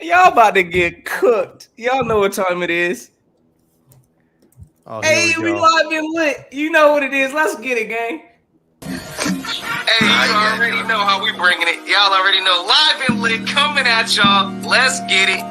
Y'all about to get cooked. Y'all know what time it is. Oh, hey, we live and lit. You know what it is. Let's get it, gang. Hey, you already know how we bringing it. Y'all already know. Live and lit coming at y'all. Let's get it.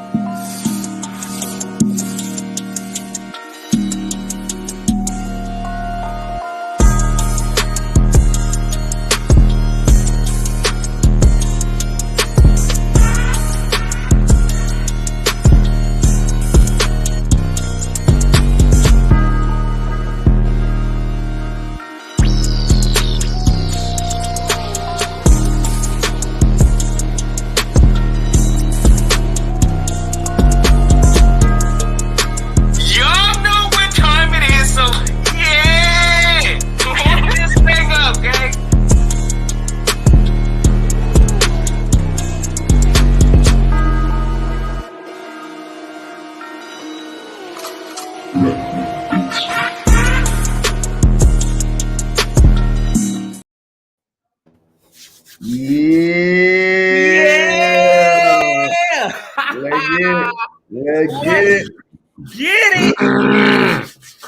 Let's get it.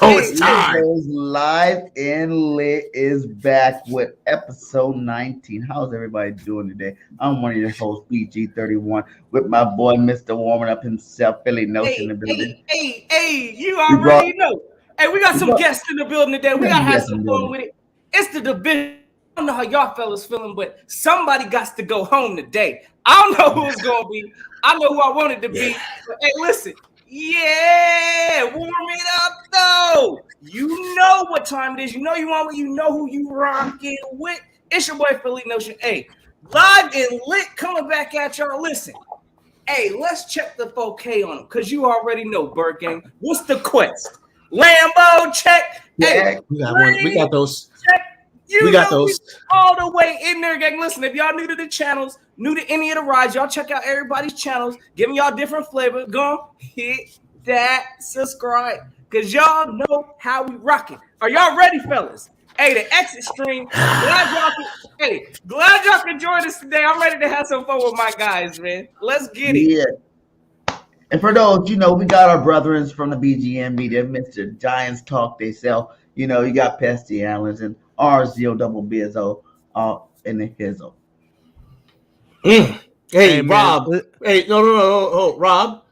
Oh, it's time. Live and Lit is back with episode 19. How's everybody doing today? I'm one of your hosts, BG31, with my boy, Mr. Warming Up himself, Philly Notion in the building. Hey, you already know. Hey, we got some guests in the building today. We got to have some fun with it. It's the division. I don't know how y'all fellas feeling, but somebody got to go home today. I don't know who it's going to be. I know who I want it to be. But hey, listen. Yeah, warm it up, though. You know what time it is. You know you want what you know who you rocking with. It's your boy, Philly Notion. Hey, live and lit coming back at y'all. Listen. Hey, let's check the 4K on them because you already know, Bird Gang. What's the quest? Lambo check. Hey, we got those. Check. We got those all the way in there, gang. Listen, if y'all new to the channels, new to any of the rides, y'all check out everybody's channels, giving y'all different flavor. Go hit that subscribe, because y'all know how we rock it. Are y'all ready, fellas? Hey, the exit stream. Glad y'all can join us today. I'm ready to have some fun with my guys, man. Let's get it. Yeah. And for those, we got our brethren from the BGM media, Mr. Giants Talk, they sell. You got Pesty Allens and RZO Double Bizzo in the hizzle. Hey, Rob. Hey, no, Rob.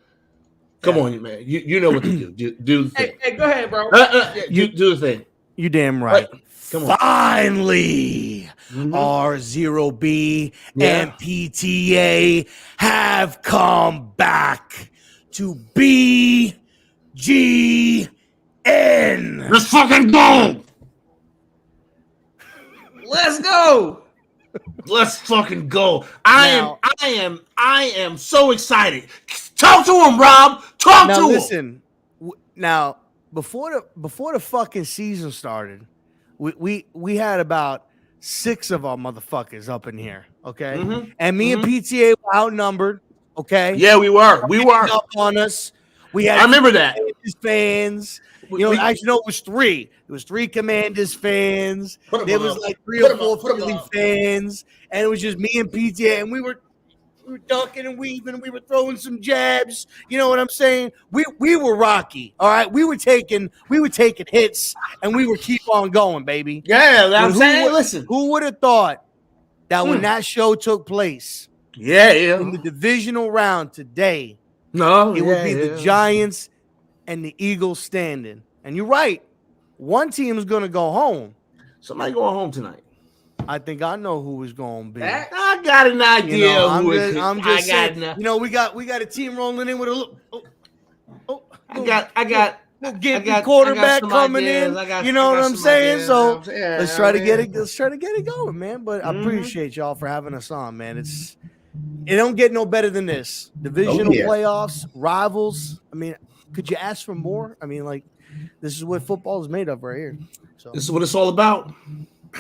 Come on, man. You know what to do. Do the thing. Hey, go ahead, bro. You do the thing. You damn right. Come on. Finally, R0B and PTA have come back to BGN. Let's fucking go. Let's go. Let's fucking go. I am so excited. Talk to him, Rob. Talk to him. Listen. Now, before the fucking season started, we had about 6 of our motherfuckers up in here, okay? Mm-hmm. And me and PTA were outnumbered, okay? Yeah, we were. We were up on us. We had. I remember that. Fans. Actually, no, it was 3. It was 3 Commanders fans. There was like 3 or 4 Philly fans, and it was just me and PTA, and we were ducking and weaving. We were throwing some jabs. You know what I'm saying? We were rocky. All right, we were taking hits, and we would keep on going, baby. Yeah, I'm saying. Listen, who would have thought that when that show took place, in the divisional round today, it would be the Giants and the Eagles standing. And you're right. One team is going to go home. Somebody going home tonight. I think I know who it's going to be. I got an idea. I'm just saying. We got a team rolling in with a little. I got the quarterback coming in. You know what I'm saying? So let's try to get it. Let's try to get it going, man. But I appreciate y'all for having us on, man. It don't get no better than this. Divisional playoffs, rivals. I mean, could you ask for more? I mean, like, this is what football is made of right here. So this is what it's all about.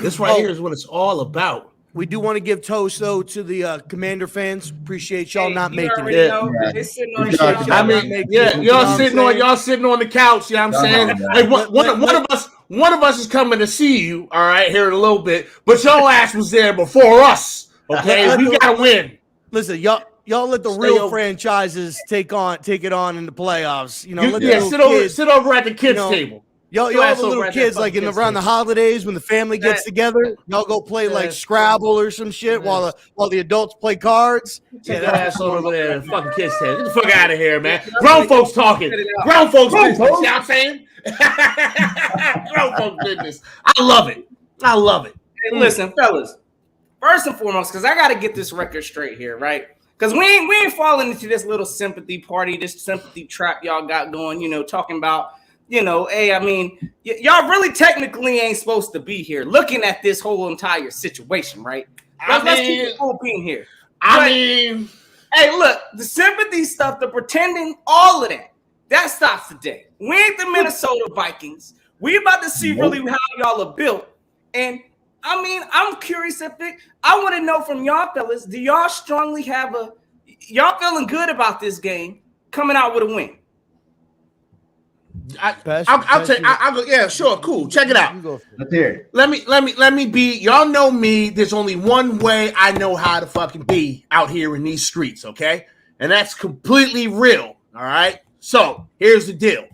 This right here is what it's all about. We do want to give toast though to the Commander fans. Appreciate y'all not making it. They're sitting on the I mean, y'all sitting on the couch. You know what I'm saying? Hey, one of us is coming to see you. All right, here in a little bit. But your ass was there before us. Okay, we gotta win. Listen, y'all let the real franchises take it on in the playoffs. Let the sit over at the kids' table. Y'all the little kids like around the holidays when the family gets together. Y'all go play like Scrabble or some shit while the adults play cards. Take your ass over there and fucking kids' table. Get the fuck out of here, man. Grown folks talking. Grown folks business. You know what I'm saying? Grown folks business. I love it. Hey, listen, fellas. First and foremost, because I got to get this record straight here, right? Because we ain't falling into this little sympathy party, this sympathy trap y'all got going. Talking about. Hey, I mean, y'all really technically ain't supposed to be here looking at this whole entire situation, right? Let's keep it open here. Hey, look, the sympathy stuff, the pretending, all of that stops today. We ain't the Minnesota Vikings. We about to see really how y'all are built. And, I mean, I'm curious I want to know from y'all fellas, do y'all strongly have y'all feeling good about this game coming out with a win? I'll take. I'll go. Yeah, sure, cool. Check it out. Let's hear it. Let me be. Y'all know me. There's only one way I know how to fucking be out here in these streets, okay? And that's completely real. All right. So here's the deal.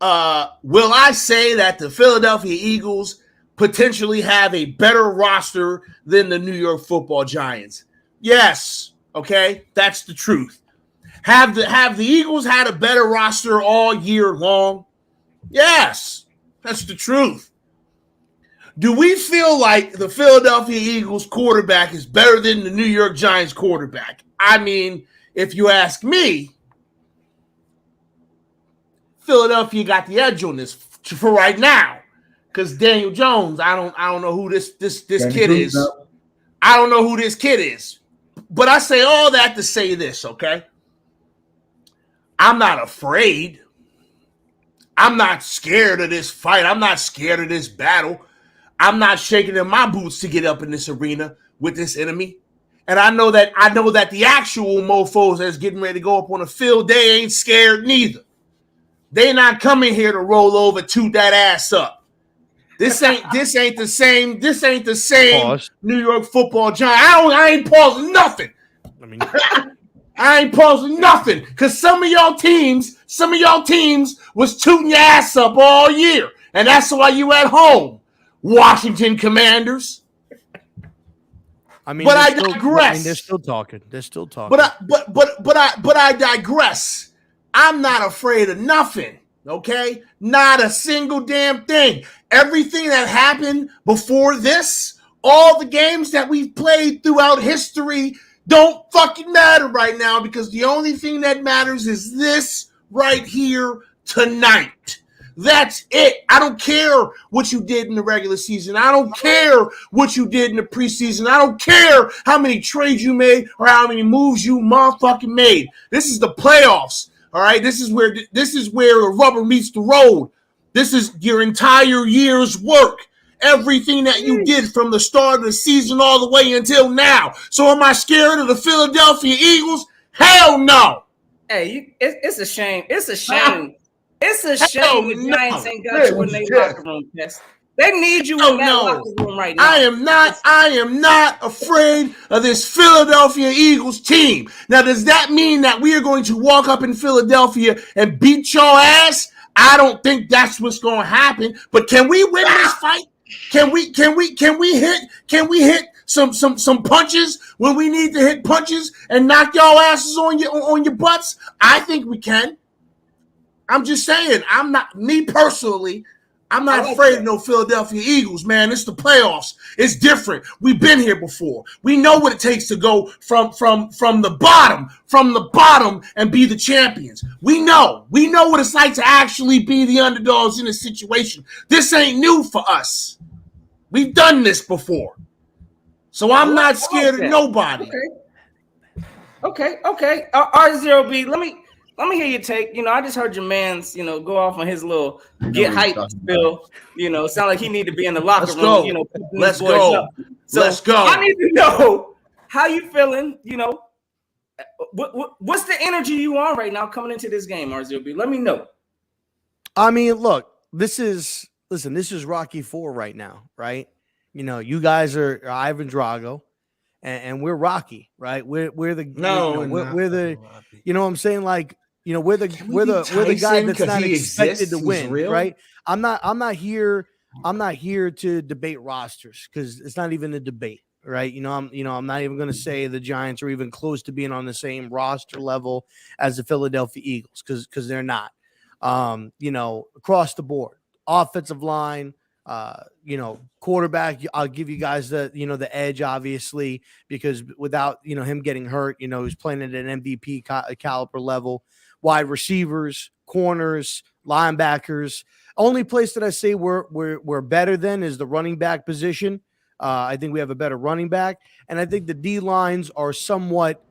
Will I say that the Philadelphia Eagles potentially have a better roster than the New York Football Giants? Yes. Okay, that's the truth. Have the Eagles had a better roster all year long? Yes, that's the truth. Do we feel like the Philadelphia Eagles quarterback is better than the New York Giants quarterback? I mean, if you ask me, Philadelphia got the edge on this for right now. Because Daniel Jones, I don't know who this kid is. I don't know who this kid is. But I say all that to say this, okay? I'm not afraid. I'm not scared of this fight. I'm not scared of this battle. I'm not shaking in my boots to get up in this arena with this enemy. And I know that the actual mofos that's getting ready to go up on the field, they ain't scared neither. They not coming here to roll over, toot that ass up. This ain't the same. This ain't the same Pause. New York Football Giant. I ain't pausing nothing. I ain't pausing nothing because some of y'all teams was tooting your ass up all year, and that's why you at home, Washington Commanders. I mean, but I digress. They're still talking. But I digress. I'm not afraid of nothing. Okay, not a single damn thing. Everything that happened before this, all the games that we've played throughout history, don't fucking matter right now because the only thing that matters is this right here tonight. That's it. I don't care what you did in the regular season. I don't care what you did in the preseason. I don't care how many trades you made or how many moves you motherfucking made. This is the playoffs. All right. This is where the rubber meets the road. This is your entire year's work. Everything that you did from the start of the season all the way until now. So am I scared of the Philadelphia Eagles? Hell no. Hey, it's a shame. It's a shame. It's a shame the Giants ain't got you in their locker room, Tess. They need you in that locker room right now. I am not afraid of this Philadelphia Eagles team. Now, does that mean that we are going to walk up in Philadelphia and beat your ass? I don't think that's what's going to happen. But can we win this fight? Can we hit some punches when we need to hit punches and knock y'all asses on your butts? I think we can. I'm just saying, I'm not afraid of no Philadelphia Eagles, man. It's the playoffs. It's different. We've been here before. We know what it takes to go from the bottom and be the champions. We know what it's like to actually be the underdogs in a situation. This ain't new for us. We've done this before. So I'm not scared of nobody. Okay. R0B, let me hear your take. I just heard your man's, go off on his little get hype spill. Sound like he need to be in the locker room. Let's go. So Let's go. I need to know how you feeling. What's the energy you on right now coming into this game, R0B? Let me know. I mean, look, this is Rocky IV right now, right? You guys are Ivan Drago, and we're Rocky, right? We're the No, we're the you know what I'm saying, like, you know, we're the guy Tyson, that's 'cause not he expected exists, to he's win, real? right? I'm not here to debate rosters, because it's not even a debate, right? I'm not even going to say the Giants are even close to being on the same roster level as the Philadelphia Eagles, because they're not. Across the board, offensive line, quarterback, I'll give you guys the edge, obviously, because without him getting hurt, he's playing at an MVP caliber level. Wide receivers, corners, linebackers. Only place that I say we're better than is the running back position. I think we have a better running back, and I think the D lines are somewhat,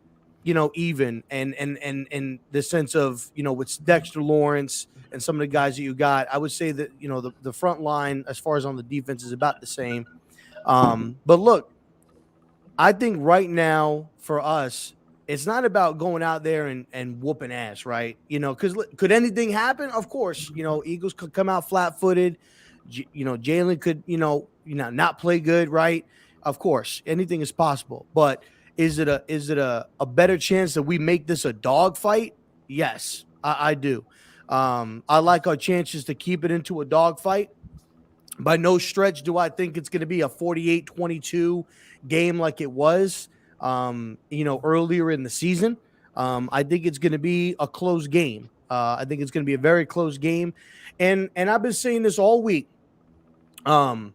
even, and in the sense of, with Dexter Lawrence and some of the guys that you got, I would say that the front line as far as on the defense is about the same. But look, I think right now for us, it's not about going out there and whooping ass, right? Because could anything happen? Of course, Eagles could come out flat-footed. Jalen could, not play good, right? Of course, anything is possible. But is it a better chance that we make this a dog fight? Yes, I do. I like our chances to keep it into a dog fight. By no stretch do I think it's going to be a 48-22 game like it was, earlier in the season. I think it's going to be a close game. I think it's going to be a very close game. And I've been saying this all week. I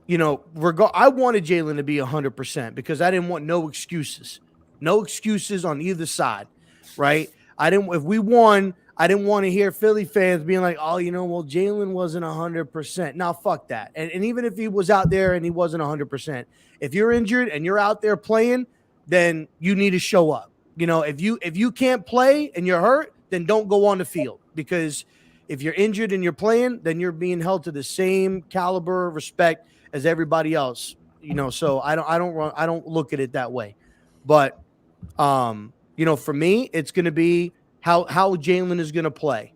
wanted Jalen to be 100% because I didn't want no excuses on either side, right? If we won, I didn't want to hear Philly fans being like, oh, well, Jalen wasn't 100%. Now, fuck that. And even if he was out there and he wasn't 100%, if you're injured and you're out there playing, then you need to show up. If you can't play and you're hurt, then don't go on the field, because if you're injured and you're playing, then you're being held to the same caliber of respect as everybody else. So I don't look at it that way. But for me, it's going to be how Jalen is going to play.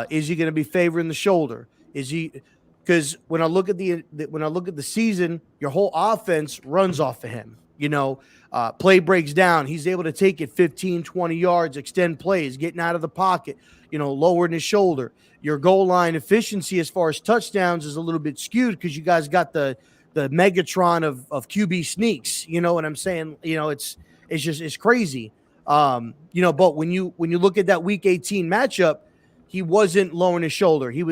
Is he going to be favoring the shoulder? Is he? Because when I look at the season, your whole offense runs off of him. Play breaks down. He's able to take it 15, 20 yards, extend plays, getting out of the pocket, lowering his shoulder. Your goal line efficiency as far as touchdowns is a little bit skewed because you guys got the Megatron of QB sneaks. You know what I'm saying? It's crazy. But when you look at that Week 18 matchup, he wasn't lowering his shoulder. He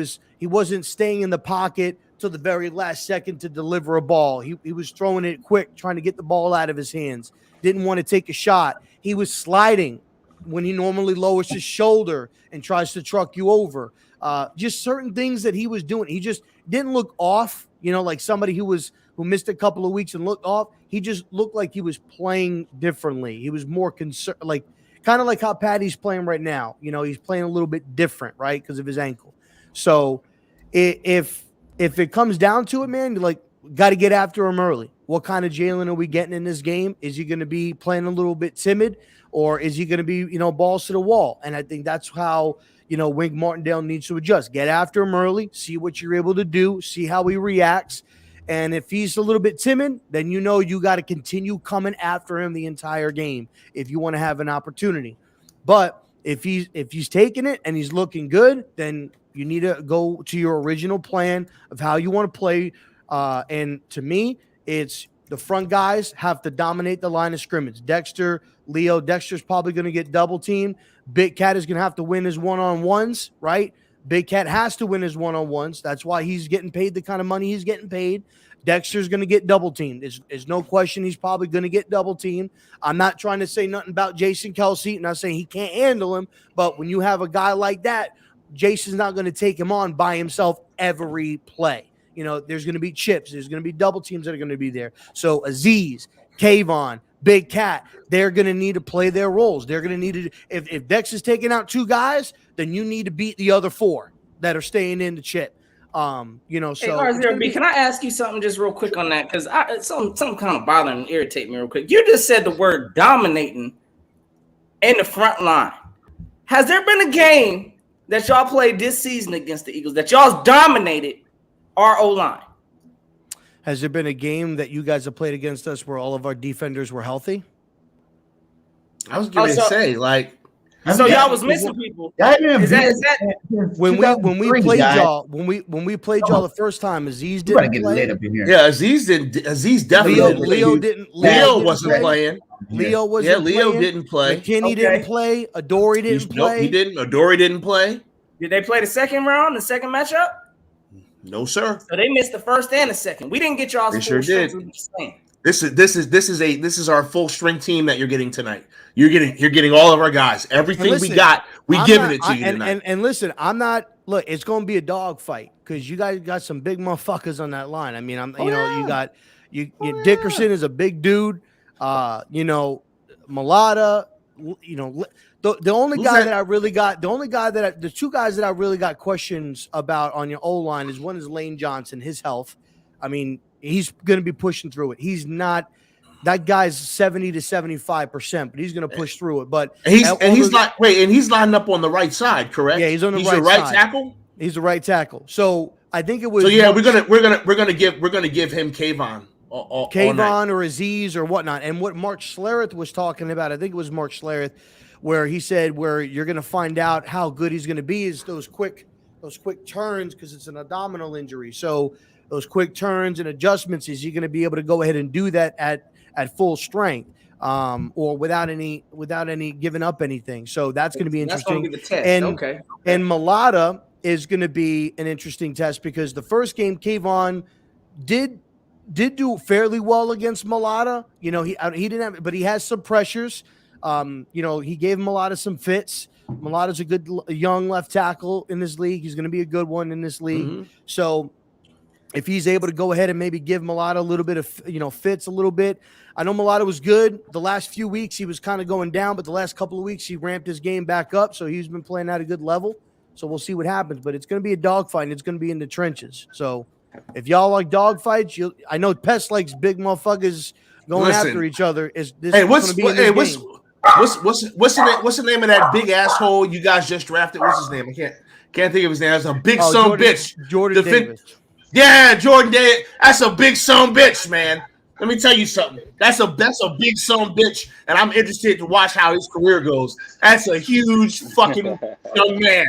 wasn't staying in the pocket till the very last second to deliver a ball. He was throwing it quick, trying to get the ball out of his hands. Didn't want to take a shot. He was sliding when he normally lowers his shoulder and tries to truck you over. Just certain things that he was doing. He just didn't look off, like somebody who missed a couple of weeks and looked off. He just looked like he was playing differently. He was more concerned, kind of like how Patty's playing right now. He's playing a little bit different, right, because of his ankle. So if it comes down to it, man, got to get after him early. What kind of Jalen are we getting in this game? Is he going to be playing a little bit timid, or is he going to be, balls to the wall? And I think that's how, Wink Martindale needs to adjust. Get after him early, see what you're able to do, see how he reacts. And if he's a little bit timid, then you got to continue coming after him the entire game if you want to have an opportunity. But if he's taking it and he's looking good, then you need to go to your original plan of how you want to play. And to me, it's the front guys have to dominate the line of scrimmage. Dexter's probably going to get double teamed. Big Cat is going to have to win his one-on-ones, right? Big Cat has to win his one-on-ones. That's why he's getting paid the kind of money he's getting paid. Dexter's going to get double teamed. There's no question he's probably going to get double teamed. I'm not trying to say nothing about Jason Kelce. Not saying he can't handle him, but when you have a guy like that, Jason's not going to take him on by himself every play. There's going to be chips. There's going to be double teams that are going to be there. So Azeez, Kayvon, Big Cat, they're going to need to play their roles. They're going to need to, if Dex is taking out two guys, then you need to beat the other four that are staying in the chip. So hey, RZRB, can I ask you something just real quick on that? Because something kind of bothering and irritate me real quick. You just said the word dominating in the front line. Has there been a game that y'all played this season against the Eagles that y'all's dominated our O-line? has there been a game that you guys have played against us where all of our defenders were healthy? I was going to say, like, so y'all was missing people. Is that when we played y'all the first time? Aziz didn't play. Yeah, Aziz definitely didn't. Leo wasn't playing. Leo wasn't. Leo didn't play. McKinney didn't play. Adoree didn't play. Nope, he didn't. Adoree didn't play. Did they play the second round, the second matchup? No, sir. So they missed the first and the second. We didn't get y'all's full sure did. strength. This is our full string team that you're getting tonight. You're getting all of our guys. Everything we got, giving it to you tonight. And listen, I'm not. Look, it's going to be a dog fight because you guys got some big motherfuckers on that line. I mean, you got Dickerson is a big dude. Mulata. The only guy that I really got, the two guys that I really got questions about on your O line is one is Lane Johnson, his health. I mean, he's going to be pushing through it. He's not. That guy's 70 to 75%, but he's going to push through it. But he's lining up on the right side, correct? Yeah, he's on the right side. Tackle. He's the right tackle. So I think it was. So yeah, we're gonna give him Kayvon or Aziz or whatnot. And what Mark Schlereth was talking about, I think it was Mark Schlereth, where he said where you're going to find out how good he's going to be is those quick turns because it's an abdominal injury. So those quick turns and adjustments, is he going to be able to go ahead and do that at full strength, or without any giving up anything? So that's going to be interesting. That's going to be the test. And Mulata is going to be an interesting test because the first game, Kayvon did do fairly well against Mulata. He didn't have, but he has some pressures. He gave Mulata some fits. Mulata's a good young left tackle in this league. He's going to be a good one in this league. Mm-hmm. So if he's able to go ahead and maybe give Mulata a little bit of, fits a little bit. I know Mulata was good. The last few weeks he was kind of going down, but the last couple of weeks he ramped his game back up. So he's been playing at a good level. So we'll see what happens. But it's going to be a dogfight, and it's going to be in the trenches. So if y'all like dogfights, I know Pest likes big motherfuckers going after each other. What's the name of that big asshole you guys just drafted? What's his name? I can't think of his name. That's a big bitch. Jordan Davis. Yeah, Jordan Davis. That's a big son bitch, man. Let me tell you something. That's a big son bitch, and I'm interested to watch how his career goes. That's a huge fucking young man.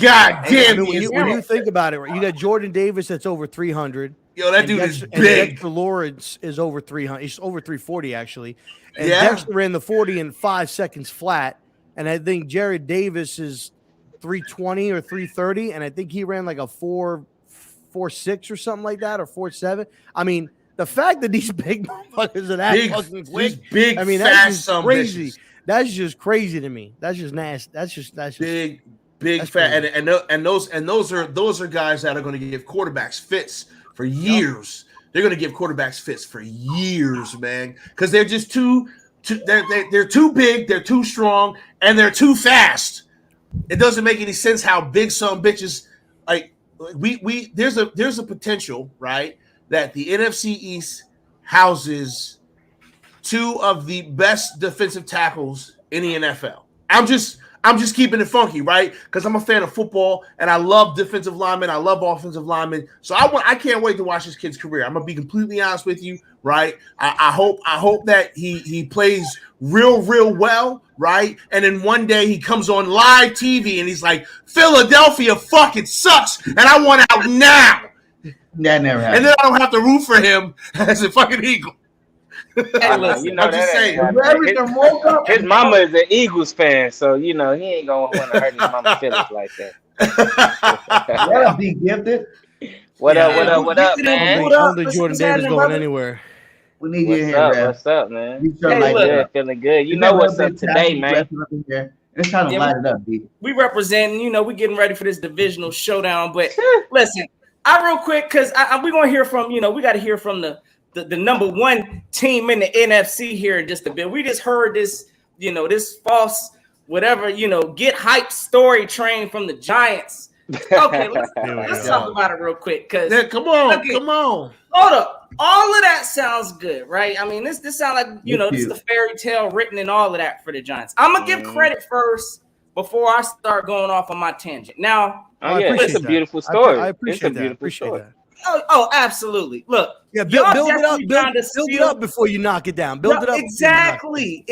God damn. When you think about it, right, you got Jordan Davis that's over 300. Yo, that dude is big. And Dexter Lawrence is over 300. He's over 340 actually. And Dexter ran the 40 in 5 seconds flat. And I think Jared Davis is 320 or 330, and I think he ran like a 4.6 or something like that, or 4.7. I mean, the fact that these big motherfuckers are that fucking quick, big, I mean, that's just crazy. Bitches. That's just crazy to me. That's just nasty. That's just big, fat, and those are guys that are going to give quarterbacks fits for years. Yep. They're going to give quarterbacks fits for years, man, because they're just they're too big, they're too strong, and they're too fast. It doesn't make any sense how big some bitches like. There's a potential, right, that the NFC East houses two of the best defensive tackles in the NFL. I'm just keeping it funky, right? Because I'm a fan of football and I love defensive linemen, I love offensive linemen. So I can't wait to watch this kid's career. I'm gonna be completely honest with you, right? I hope that he plays real well, right? And then one day he comes on live TV and he's like, Philadelphia fucking sucks, and I want out now. That never happened. And then I don't have to root for him as a fucking Eagle. Hey, listen, I'm just saying. His mama is an Eagles fan, so he ain't gonna want to hurt his mama's feelings like that. What up, be gifted? What up, man? I don't think Jordan Davis going anywhere. We need you here, man. What's up, man? Feeling good. You know what's up today, man. It's trying to light it up, B. We representing, we getting ready for this divisional showdown. But listen, real quick, because we're gonna hear from, we got to hear from the number one team in the NFC here in just a bit. We just heard this, this false whatever, get hype story train from the Giants. Okay, let's talk about it real quick. Come on. Hold up. All of that sounds good, right? I mean, this sounds like, this is the fairy tale written and all of that for the Giants. I'm going to give credit first before I start going off on my tangent. Now, it's a beautiful story. I appreciate that. Oh, absolutely. Look, Yeah, y'all build it up. definitely trying to Build it steal. up before you knock it down. Build it up. Exactly.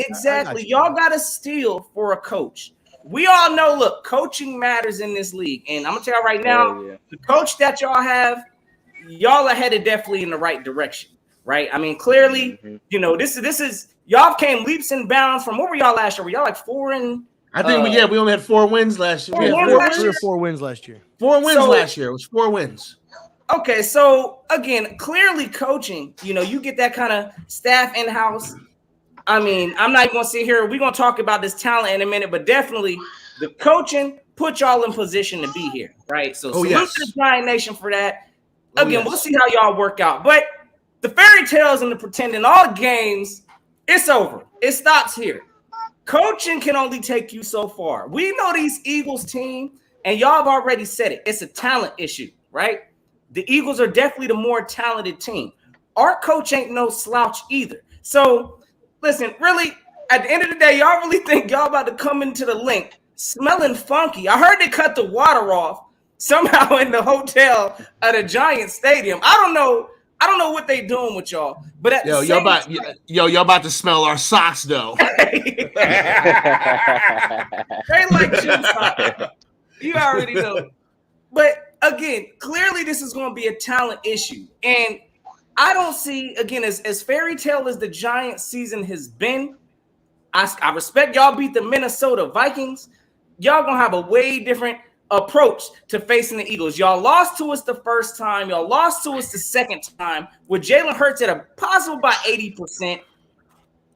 Y'all got to steal for a coach. We all know, look, coaching matters in this league. And I'm going to tell you right now, the coach that y'all have, y'all are headed definitely in the right direction, right? I mean, clearly, you know, this is y'all came leaps and bounds from what were y'all last year? Were y'all like 4 and I think we only had 4 wins last year. We had 3 or 4 wins last year. 4 wins last year. It was 4 wins. Okay, so again, clearly coaching, you know, you get that kind of staff in-house. I mean, I'm not even going to sit here. We're going to talk about this talent in a minute, but definitely the coaching put y'all in position to be here, right? So salute to the Giant Nation for that. Again, we'll see how y'all work out. But the fairy tales and the pretending, all games, it's over. It stops here. Coaching can only take you so far. We know these Eagles team, and y'all have already said it. It's a talent issue, right? The Eagles are definitely the more talented team. Our coach ain't no slouch either. So, listen, really, at the end of the day, y'all really think y'all about to come into the link smelling funky. I heard they cut the water off somehow in the hotel at a Giant stadium. I don't know what they doing with y'all. But at y'all about to smell our socks though. They like gym socks. You already know. But again, clearly this is going to be a talent issue. And I don't see, again, as fairy tale as the Giants season has been, I respect y'all beat the Minnesota Vikings. Y'all going to have a way different approach to facing the Eagles. Y'all lost to us the first time. Y'all lost to us the second time with Jalen Hurts at a possible by 80%.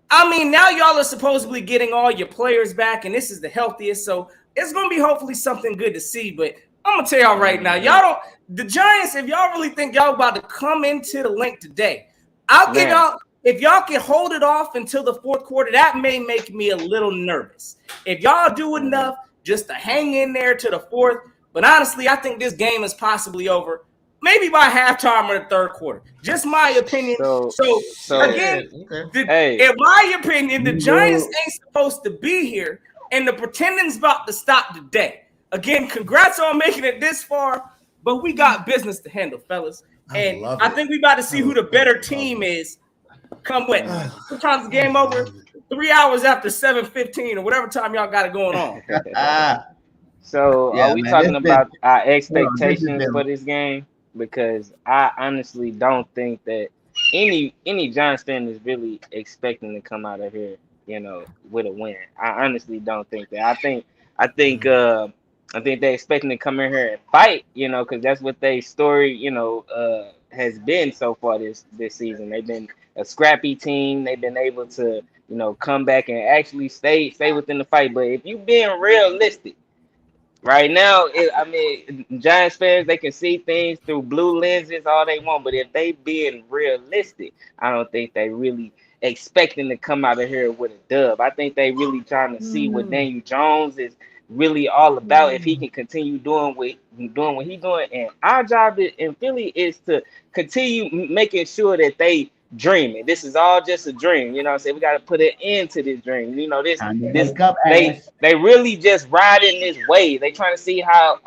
I mean, now y'all are supposedly getting all your players back, and this is the healthiest. So it's going to be hopefully something good to see. But I'm going to tell y'all right now, the Giants, if y'all really think y'all about to come into the link today, I'll give y'all, if y'all can hold it off until the fourth quarter, that may make me a little nervous. If y'all do enough just to hang in there to the fourth, but honestly, I think this game is possibly over, maybe by halftime or the third quarter. Just my opinion. So again, in my opinion, the Giants ain't supposed to be here, and the pretending's about to stop today. Again, congrats on making it this far, but we got business to handle, fellas. And I think we about to see who the better team is come with. Sometimes the game over 3 hours after 7:15 or whatever time y'all got it going on. So are we talking about our expectations for this game? Because I honestly don't think that any Giants fan is really expecting to come out of here, you know, with a win. I honestly don't think that. I think they're expecting to come in here and fight, you know, because that's what their story, you know, has been so far this season. They've been a scrappy team. They've been able to, you know, come back and actually stay within the fight. But if you being realistic, right now, Giants fans, they can see things through blue lenses all they want. But if they being realistic, I don't think they really expecting to come out of here with a dub. I think they really trying to see what Daniel Jones is really all about. If he can continue doing what he's doing. And our job in Philly is to continue making sure that they dreaming. This is all just a dream. You know what I'm saying? We got to put an end to this dream. You know, they really just riding this wave. They trying to see how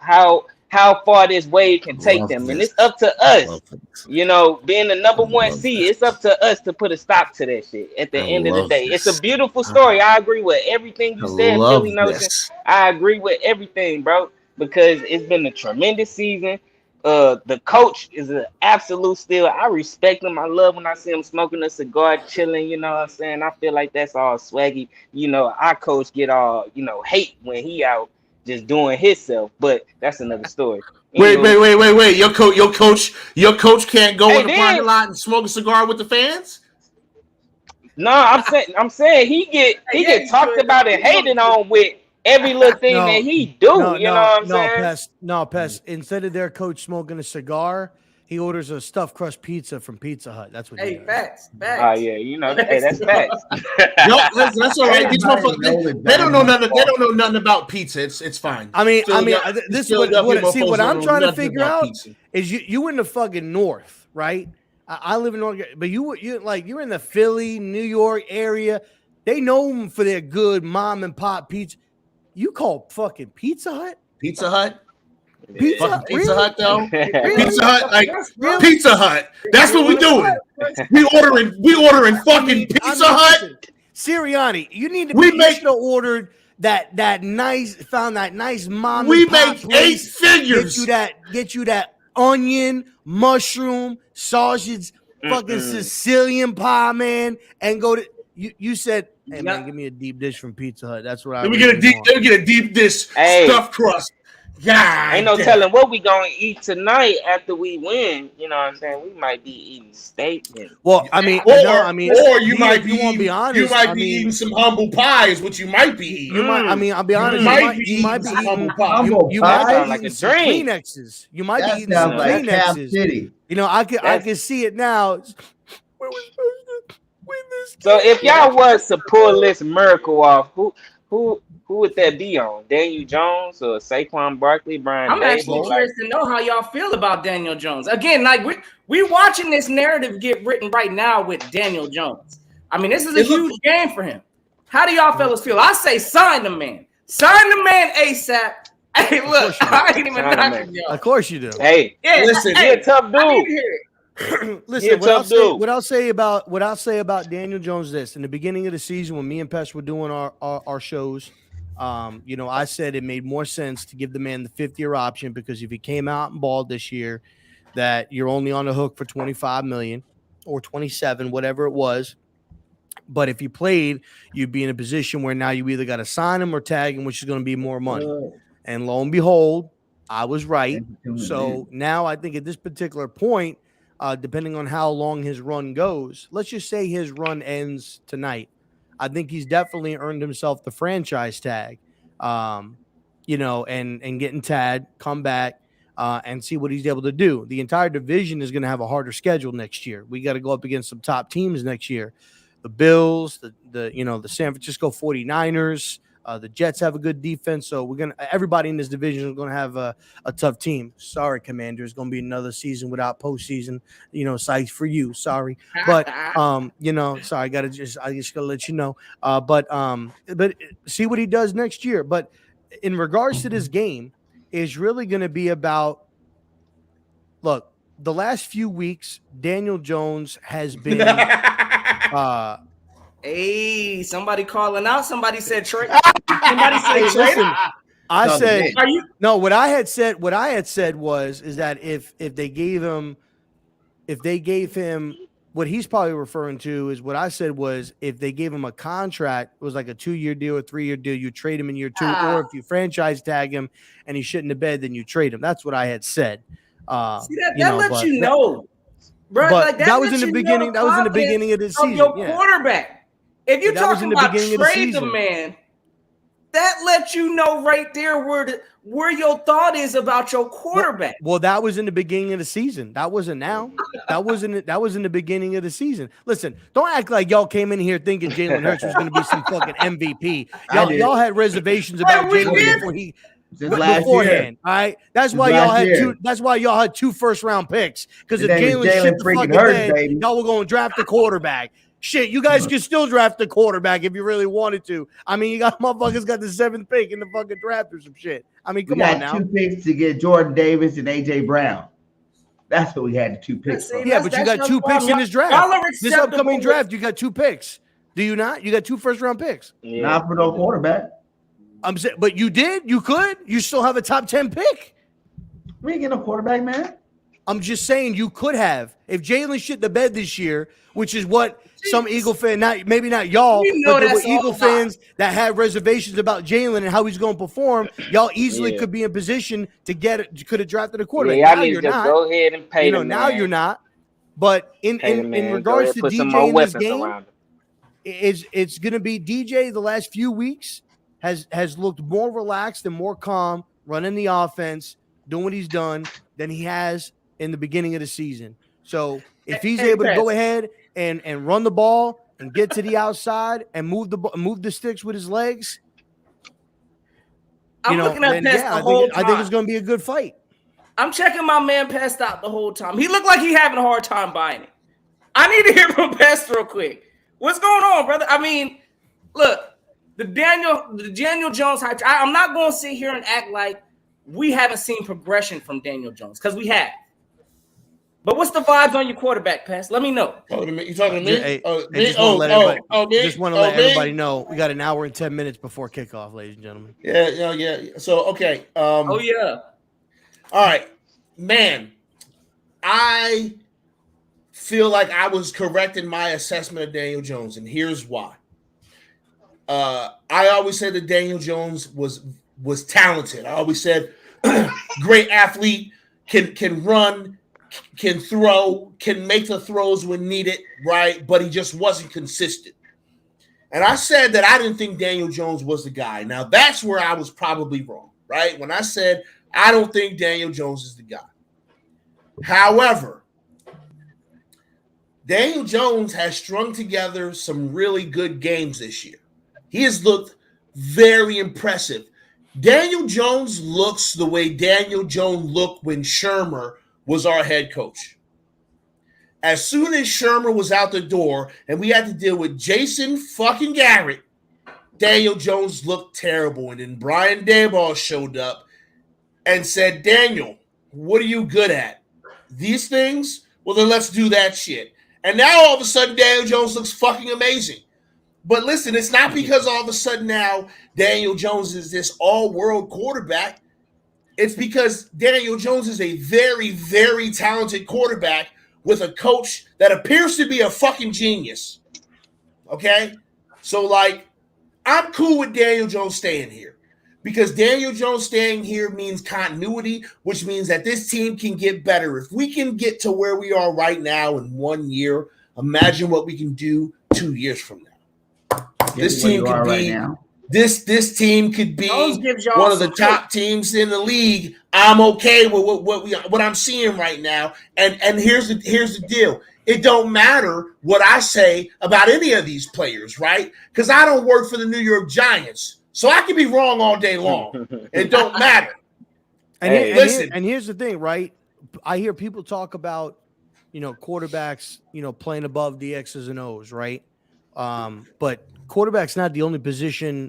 far this wave can take them. And it's up to us, you know, being the number one seed, it's up to us to put a stop to that shit at the end of the day. It's a beautiful story. I agree with everything you said, Philly Notion. I agree with everything, bro, because it's been a tremendous season. The coach is an absolute steal. I respect him. I love when I see him smoking a cigar, chilling. You know what I'm saying? I feel like that's all swaggy. You know, our coach get all, you know, hate when he out just doing himself. But that's another story. Wait. Your coach can't go in the parking lot and smoke a cigar with the fans? No, I'm saying he get talked about and hated on with every little thing that he do. You know what I'm saying? Pest. Instead of their coach smoking a cigar, he orders a stuffed crust pizza from Pizza Hut. That's what. Hey, facts. Oh yeah, you know, that's facts. No, listen, that's all right. These motherfuckers, they don't know nothing. They don't know nothing about pizza. It's fine. What I'm trying to figure out is you in the fucking north, right? I live in North, but you're in the Philly, New York area. They know them for their good mom and pop pizza. You call fucking Pizza Hut? Pizza Hut? Pizza Hut though. Really? Pizza Hut, like Pizza Hut. That's what we doing. We ordering fucking Pizza Hut. Listen, Sirianni, you need to. We You should have ordered that nice mom We and pop make place. 8 figures. Get you that onion, mushroom, sausage, fucking Sicilian pie, man, and go to. You said, hey man, give me a deep dish from Pizza Hut. That's what I. Let me get a deep dish stuffed crust. Yeah, ain't no telling what we gonna eat tonight after we win. You know what I'm saying? We might be eating steak. Well, I mean, or you might be. Won't be honest. You might be eating some humble pie. Is what you might be eating. You might. I mean, I'll be honest. You might be eating humble pie. You might sound like a some dream. Kleenexes. You might be eating some Kleenexes. You know, I can see it now. Where we supposed to win this game? So if y'all was to pull this miracle off, who would that be on? Daniel Jones or Saquon Barkley, Brian I'm Dable? actually curious to know how y'all feel about Daniel Jones. Again, like we watching this narrative get written right now with Daniel Jones. I mean, this is a huge game for him. How do y'all fellas feel? I say sign the man. Sign the man ASAP. Hey, look, I ain't even knocking y'all. Of course you do. Hey, listen, he's a tough dude. Listen, what I'll say about Daniel Jones this in the beginning of the season when me and Pesh were doing our shows, you know, I said it made more sense to give the man the 5th-year option because if he came out and balled this year, that you're only on the hook for $25 million or 27, whatever it was. But if you played, you'd be in a position where now you either got to sign him or tag him, which is going to be more money. And lo and behold, I was right. So now I think at this particular point, depending on how long his run goes, let's just say his run ends tonight. I think he's definitely earned himself the franchise tag, you know, and getting tagged, come back and see what he's able to do. The entire division is going to have a harder schedule next year. We got to go up against some top teams next year. The Bills, the San Francisco 49ers, the Jets have a good defense. So everybody in this division is going to have a tough team. Sorry, Commanders, going to be another season without postseason, you know, sites for you. Sorry. But, you know, sorry, I just got to let you know. But see what he does next year. But in regards to this game, is really going to be about, look, the last few weeks, Daniel Jones has been hey, somebody calling out. Somebody said trade. Somebody said trade. I said no. What I had said was that if they gave him what he's probably referring to is what I said was if they gave him a contract, it was like a 2-year deal or 3-year deal, you trade him in year 2, or if you franchise tag him and he's shitting the bed, then you trade him. That's what I had said. See that lets you know, bro. But that was in the beginning. That was in the beginning of the season. Your quarterback. If you're talking about trade the man, that lets you know right there where your thought is about your quarterback. Well, that was in the beginning of the season. That wasn't now. That was in the beginning of the season. Listen, don't act like y'all came in here thinking Jalen Hurts was going to be some fucking MVP. Y'all had reservations about Jalen beforehand. All right, that's why y'all had two. That's why y'all had 2 first-round picks because if Jalen shit the fucking bed, y'all were going to draft the quarterback. Shit, you guys can still draft the quarterback if you really wanted to. I mean, you got motherfuckers got the 7th pick in the fucking draft or some shit. I mean, come on now. 2 picks to get Jordan Davis and AJ Brown. That's what we had the 2 picks for. Yeah, but you got 2 picks in this draft. This upcoming draft, you got 2 picks. Do you not? You got 2 first-round picks. Yeah. Not for no quarterback. I'm saying, but you did. You could. You still have a top 10 pick. We ain't getting no quarterback, man. I'm just saying you could have. If Jalen shit the bed this year, which is what some Eagle fan, maybe not y'all, but there were Eagle fans that had reservations about Jalen and how he's going to perform, y'all easily could be in position to get it. Could have drafted a quarterback. Yeah, now you're not. Go ahead and pay them. Now you're not. But in regards to DJ in this game, it's going to be DJ. The last few weeks has looked more relaxed and more calm, running the offense, doing what he's done than he has in the beginning of the season. So if he's able to go ahead and run the ball and get to the outside and move the sticks with his legs, I think it's going to be a good fight. I'm checking my man Pest out the whole time. He looked like he having a hard time buying it. I need to hear from Pest real quick. What's going on, brother? I mean, look, the Daniel Jones hype. I'm not going to sit here and act like we haven't seen progression from Daniel Jones because we have. But what's the vibes on your quarterback, Pass? Let me know. You talking to me? Just want to let everybody know we got an hour and 10 minutes before kickoff, ladies and gentlemen. Yeah. So, okay. Oh, yeah. All right, man. I feel like I was correct in my assessment of Daniel Jones, and here's why. I always said that Daniel Jones was talented. I always said great athlete, can run, can throw, can make the throws when needed, right? But he just wasn't consistent. And I said that I didn't think Daniel Jones was the guy. Now, that's where I was probably wrong, right? When I said I don't think Daniel Jones is the guy. However, Daniel Jones has strung together some really good games this year. He has looked very impressive. Daniel Jones looks the way Daniel Jones looked when Shermer was our head coach. As soon as Shermer was out the door and we had to deal with Jason fucking Garrett, Daniel Jones looked terrible. And then Brian Daboll showed up and said, Daniel, what are you good at? These things? Well, then let's do that shit. And now all of a sudden Daniel Jones looks fucking amazing. But listen, it's not because all of a sudden now Daniel Jones is this all-world quarterback. It's because Daniel Jones is a very, very talented quarterback with a coach that appears to be a fucking genius. Okay? So, like, I'm cool with Daniel Jones staying here. Because Daniel Jones staying here means continuity, which means that this team can get better. If we can get to where we are right now in 1 year, imagine what we can do 2 years from now. This team could be this team could be one of the top teams in the league. I'm okay with what I'm seeing right now. And here's the deal. It don't matter what I say about any of these players, right? Because I don't work for the New York Giants. So I can be wrong all day long. It don't matter. And here's the thing, right? I hear people talk about, quarterbacks, playing above the X's and O's, right? But quarterback's not the only position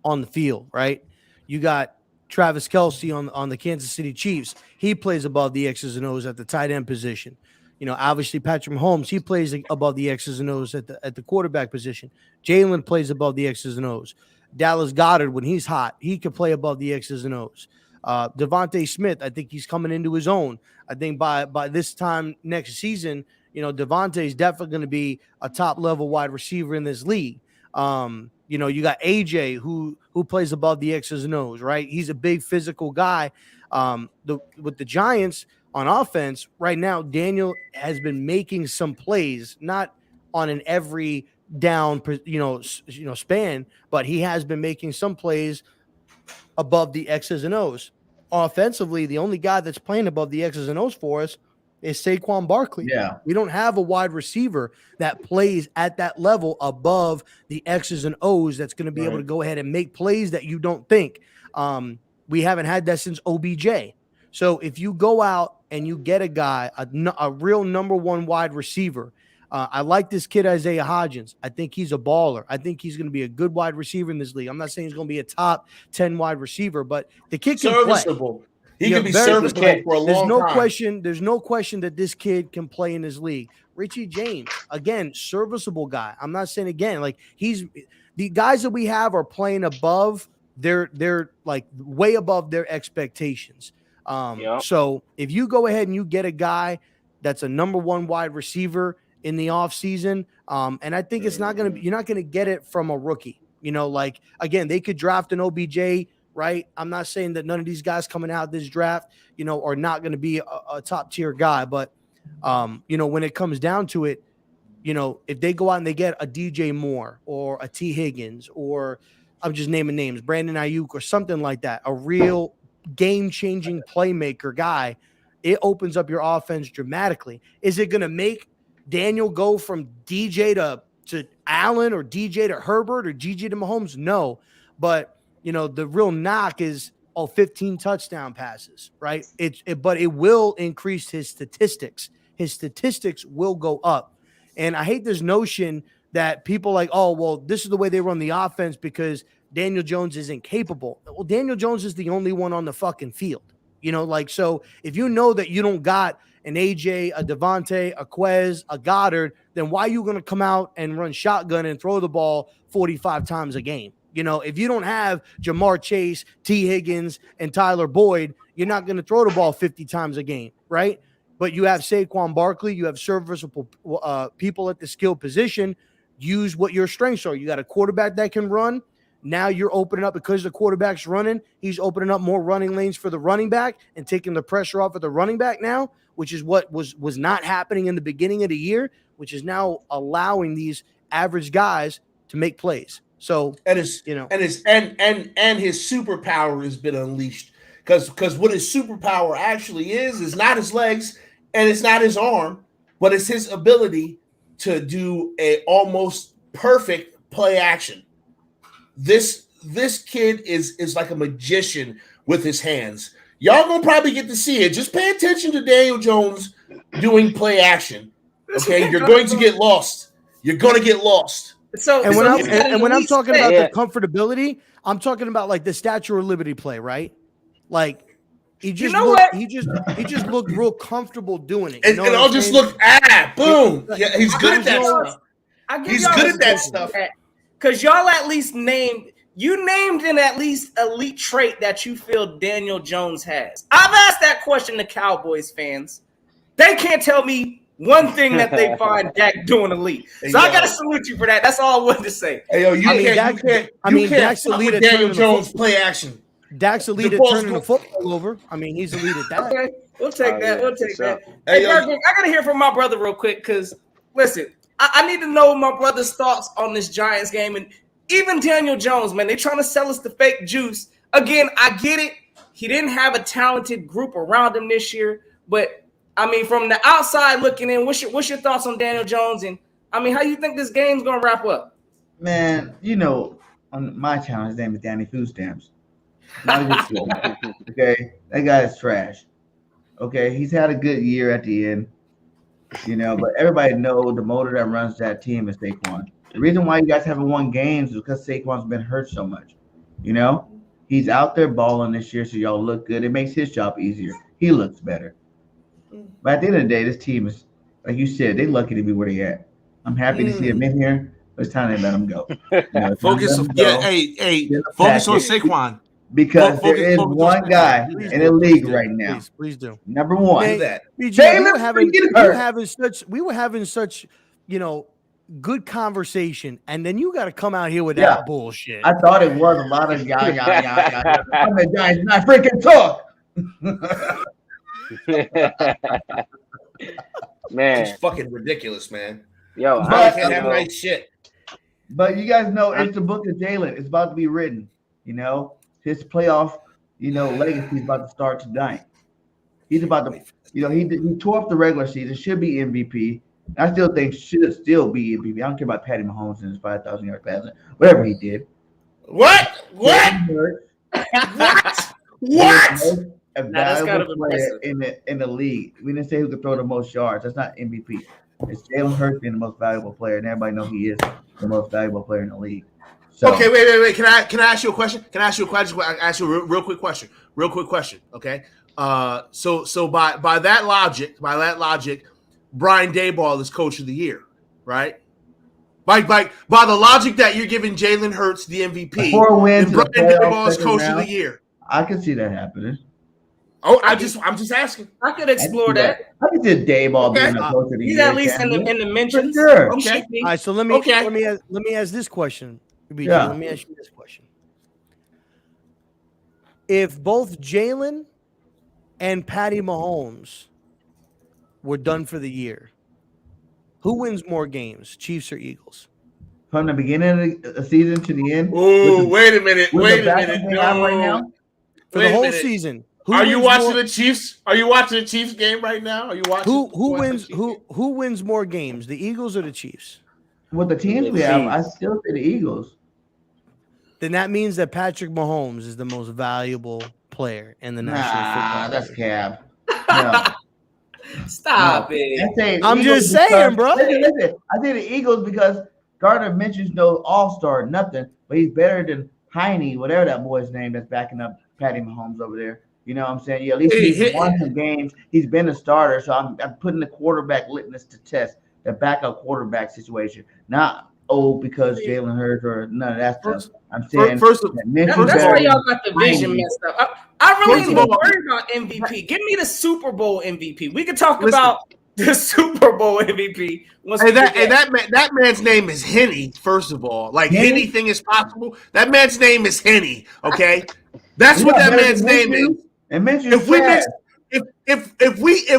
on the field, right? You got Travis Kelce on the Kansas City Chiefs. He plays above the X's and O's at the tight end position. Obviously Patrick Mahomes, he plays above the X's and O's at the quarterback position. Jalen plays above the X's and O's. Dallas Goedert, when he's hot, he can play above the X's and O's. Devontae Smith, I think he's coming into his own. I think by this time next season, Devontae is definitely going to be a top-level wide receiver in this league. You got AJ who plays above the X's and O's, right? He's a big physical guy. With the Giants on offense right now, Daniel has been making some plays, not on an every down, span, but he has been making some plays above the X's and O's. Offensively, the only guy that's playing above the X's and O's for us is Saquon Barkley. Yeah. We don't have a wide receiver that plays at that level above the X's and O's that's going to be able to go ahead and make plays that you don't think. We haven't had that since OBJ. So if you go out and you get a guy, a real number one wide receiver, I like this kid, Isaiah Hodgins. I think he's a baller. I think he's going to be a good wide receiver in this league. I'm not saying he's going to be a top 10 wide receiver, but the kid can serviceable. Play. He can be serviceable for a long time. There's no question that this kid can play in this league. Richie James, again, serviceable guy. I'm not saying again, like he's the guys that we have are playing above they're like way above their expectations. So if you go ahead and you get a guy that's a number one wide receiver in the offseason, and I think you're not going to get it from a rookie. Like, again, they could draft an OBJ, right? I'm not saying that none of these guys coming out this draft, are not going to be a top tier guy. But, when it comes down to it, if they go out and they get a DJ Moore or a T Higgins, or I'm just naming names, Brandon Ayuk or something like that, a real game-changing playmaker guy, it opens up your offense dramatically. Is it going to make Daniel go from DJ to Allen or DJ to Herbert or DJ to Mahomes? No. But, the real knock is, 15 touchdown passes, right? But it will increase his statistics. His statistics will go up. And I hate this notion that people like, oh, well, this is the way they run the offense because Daniel Jones is incapable. Well, Daniel Jones is the only one on the fucking field. So if you know that you don't got an AJ, a Devontae, a Quez, a Goddard, then why are you going to come out and run shotgun and throw the ball 45 times a game? If you don't have Jamar Chase, T. Higgins, and Tyler Boyd, you're not going to throw the ball 50 times a game, right? But you have Saquon Barkley, you have serviceable people at the skill position. Use what your strengths are. You got a quarterback that can run. Now you're opening up, because the quarterback's running, he's opening up more running lanes for the running back and taking the pressure off of the running back now, which is what was not happening in the beginning of the year, which is now allowing these average guys to make plays. So and his superpower has been unleashed, because what his superpower actually is not his legs and it's not his arm, but it's his ability to do a almost perfect play action. This kid is like a magician with his hands. Y'all gonna probably get to see it. Just pay attention to Daniel Jones doing play action. Okay, you're going to get lost. You're going to get lost. When I'm talking about the comfortability, I'm talking about like the Statue of Liberty play, right? Like he just looked real comfortable doing it. And I'll just look boom. Yeah, he's good at that stuff. He's good at that stuff. Because y'all at least named an at least elite trait that you feel Daniel Jones has. I've asked that question to Cowboys fans. They can't tell me one thing that they find Dak doing elite. So I gotta salute you for that. That's all I wanted to say. Hey, yo, you can't Dak's elite at Daniel Jones play action. Dak's elite at turning the football over. I mean, he's elite at that. Okay, we'll take that. We'll take that. Hey, Bergen, I gotta hear from my brother real quick, because listen, I need to know my brother's thoughts on this Giants game. And even Daniel Jones, man, they're trying to sell us the fake juice. Again, I get it. He didn't have a talented group around him this year. But, I mean, from the outside looking in, what's your thoughts on Daniel Jones? And, I mean, how you think this game's going to wrap up? Man, on my channel, his name is Danny Food Stamps. Okay? That guy is trash. Okay? He's had a good year at the end. But everybody knows the motor that runs that team is Saquon. The reason why you guys haven't won games is because Saquon's been hurt so much. He's out there balling this year, so y'all look good. It makes his job easier. He looks better. But at the end of the day, this team is, like you said, they're lucky to be where they at. I'm happy to see him in here, but it's time to let him go. Focus on Saquon. Because there is one guy in the league right now. Please do. Number one. We were having such, good conversation, and then you got to come out here with that bullshit. I thought it was a lot of I'm the Giants, not freaking talk. Man, it's fucking ridiculous, man. Yo, I can't have nice shit. But you guys know it's the book of Jalen. It's about to be written. His playoff, legacy is about to start tonight. He's about to, he tore up the regular season, should be MVP. I still think should still be MVP. I don't care about Patty Mahomes and his 5,000-yard passing, whatever he did. What? A valuable player in the league. We didn't say who could throw the most yards. That's not MVP. It's Jalen Hurts being the most valuable player, and everybody knows he is the most valuable player in the league. So, okay, wait. Can I ask you a question? I ask you a real quick question. Okay. So by that logic, Brian Daboll is coach of the year, right? By the logic that you're giving Jalen Hurts the MVP, 4 wins, and Brian Daboll is coach of the year. I can see that happening. Oh, I'm just asking. I could explore that. I can see Daboll being the coach of the year. He's at least in the mentions. For sure. Okay. All right, so let me ask this question. BG, let me ask you this question. If both Jalen and Patty Mahomes were done for the year, who wins more games, Chiefs or Eagles? From the beginning of the season to the end? Oh, wait a minute. No. Right now? For the whole season. Are you watching the Chiefs? Are you watching the Chiefs game right now? Are you watching? Who wins more games, the Eagles or the Chiefs? With the teams we have, I still say the Eagles. Then that means that Patrick Mahomes is the most valuable player in the National Football League. That's cap. No. Stop it. I'm just saying, bro. Listen. I say the Eagles because Gardner Minshew's no all-star, nothing, but he's better than Heine, whatever that boy's name that's backing up Patty Mahomes over there. You know what I'm saying? Yeah, at least he's won some games. He's been a starter, so I'm putting the quarterback litmus to test, the backup quarterback situation. Not because Jalen Hurts or none of that stuff. I'm saying that's why y'all got the vision messed up. I really ain't even worried about MVP. Give me the Super Bowl MVP. We can talk about the Super Bowl MVP. That man's name is Henny. First of all, like anything is possible. That man's name is Henny. Okay, that's what that man's name is. If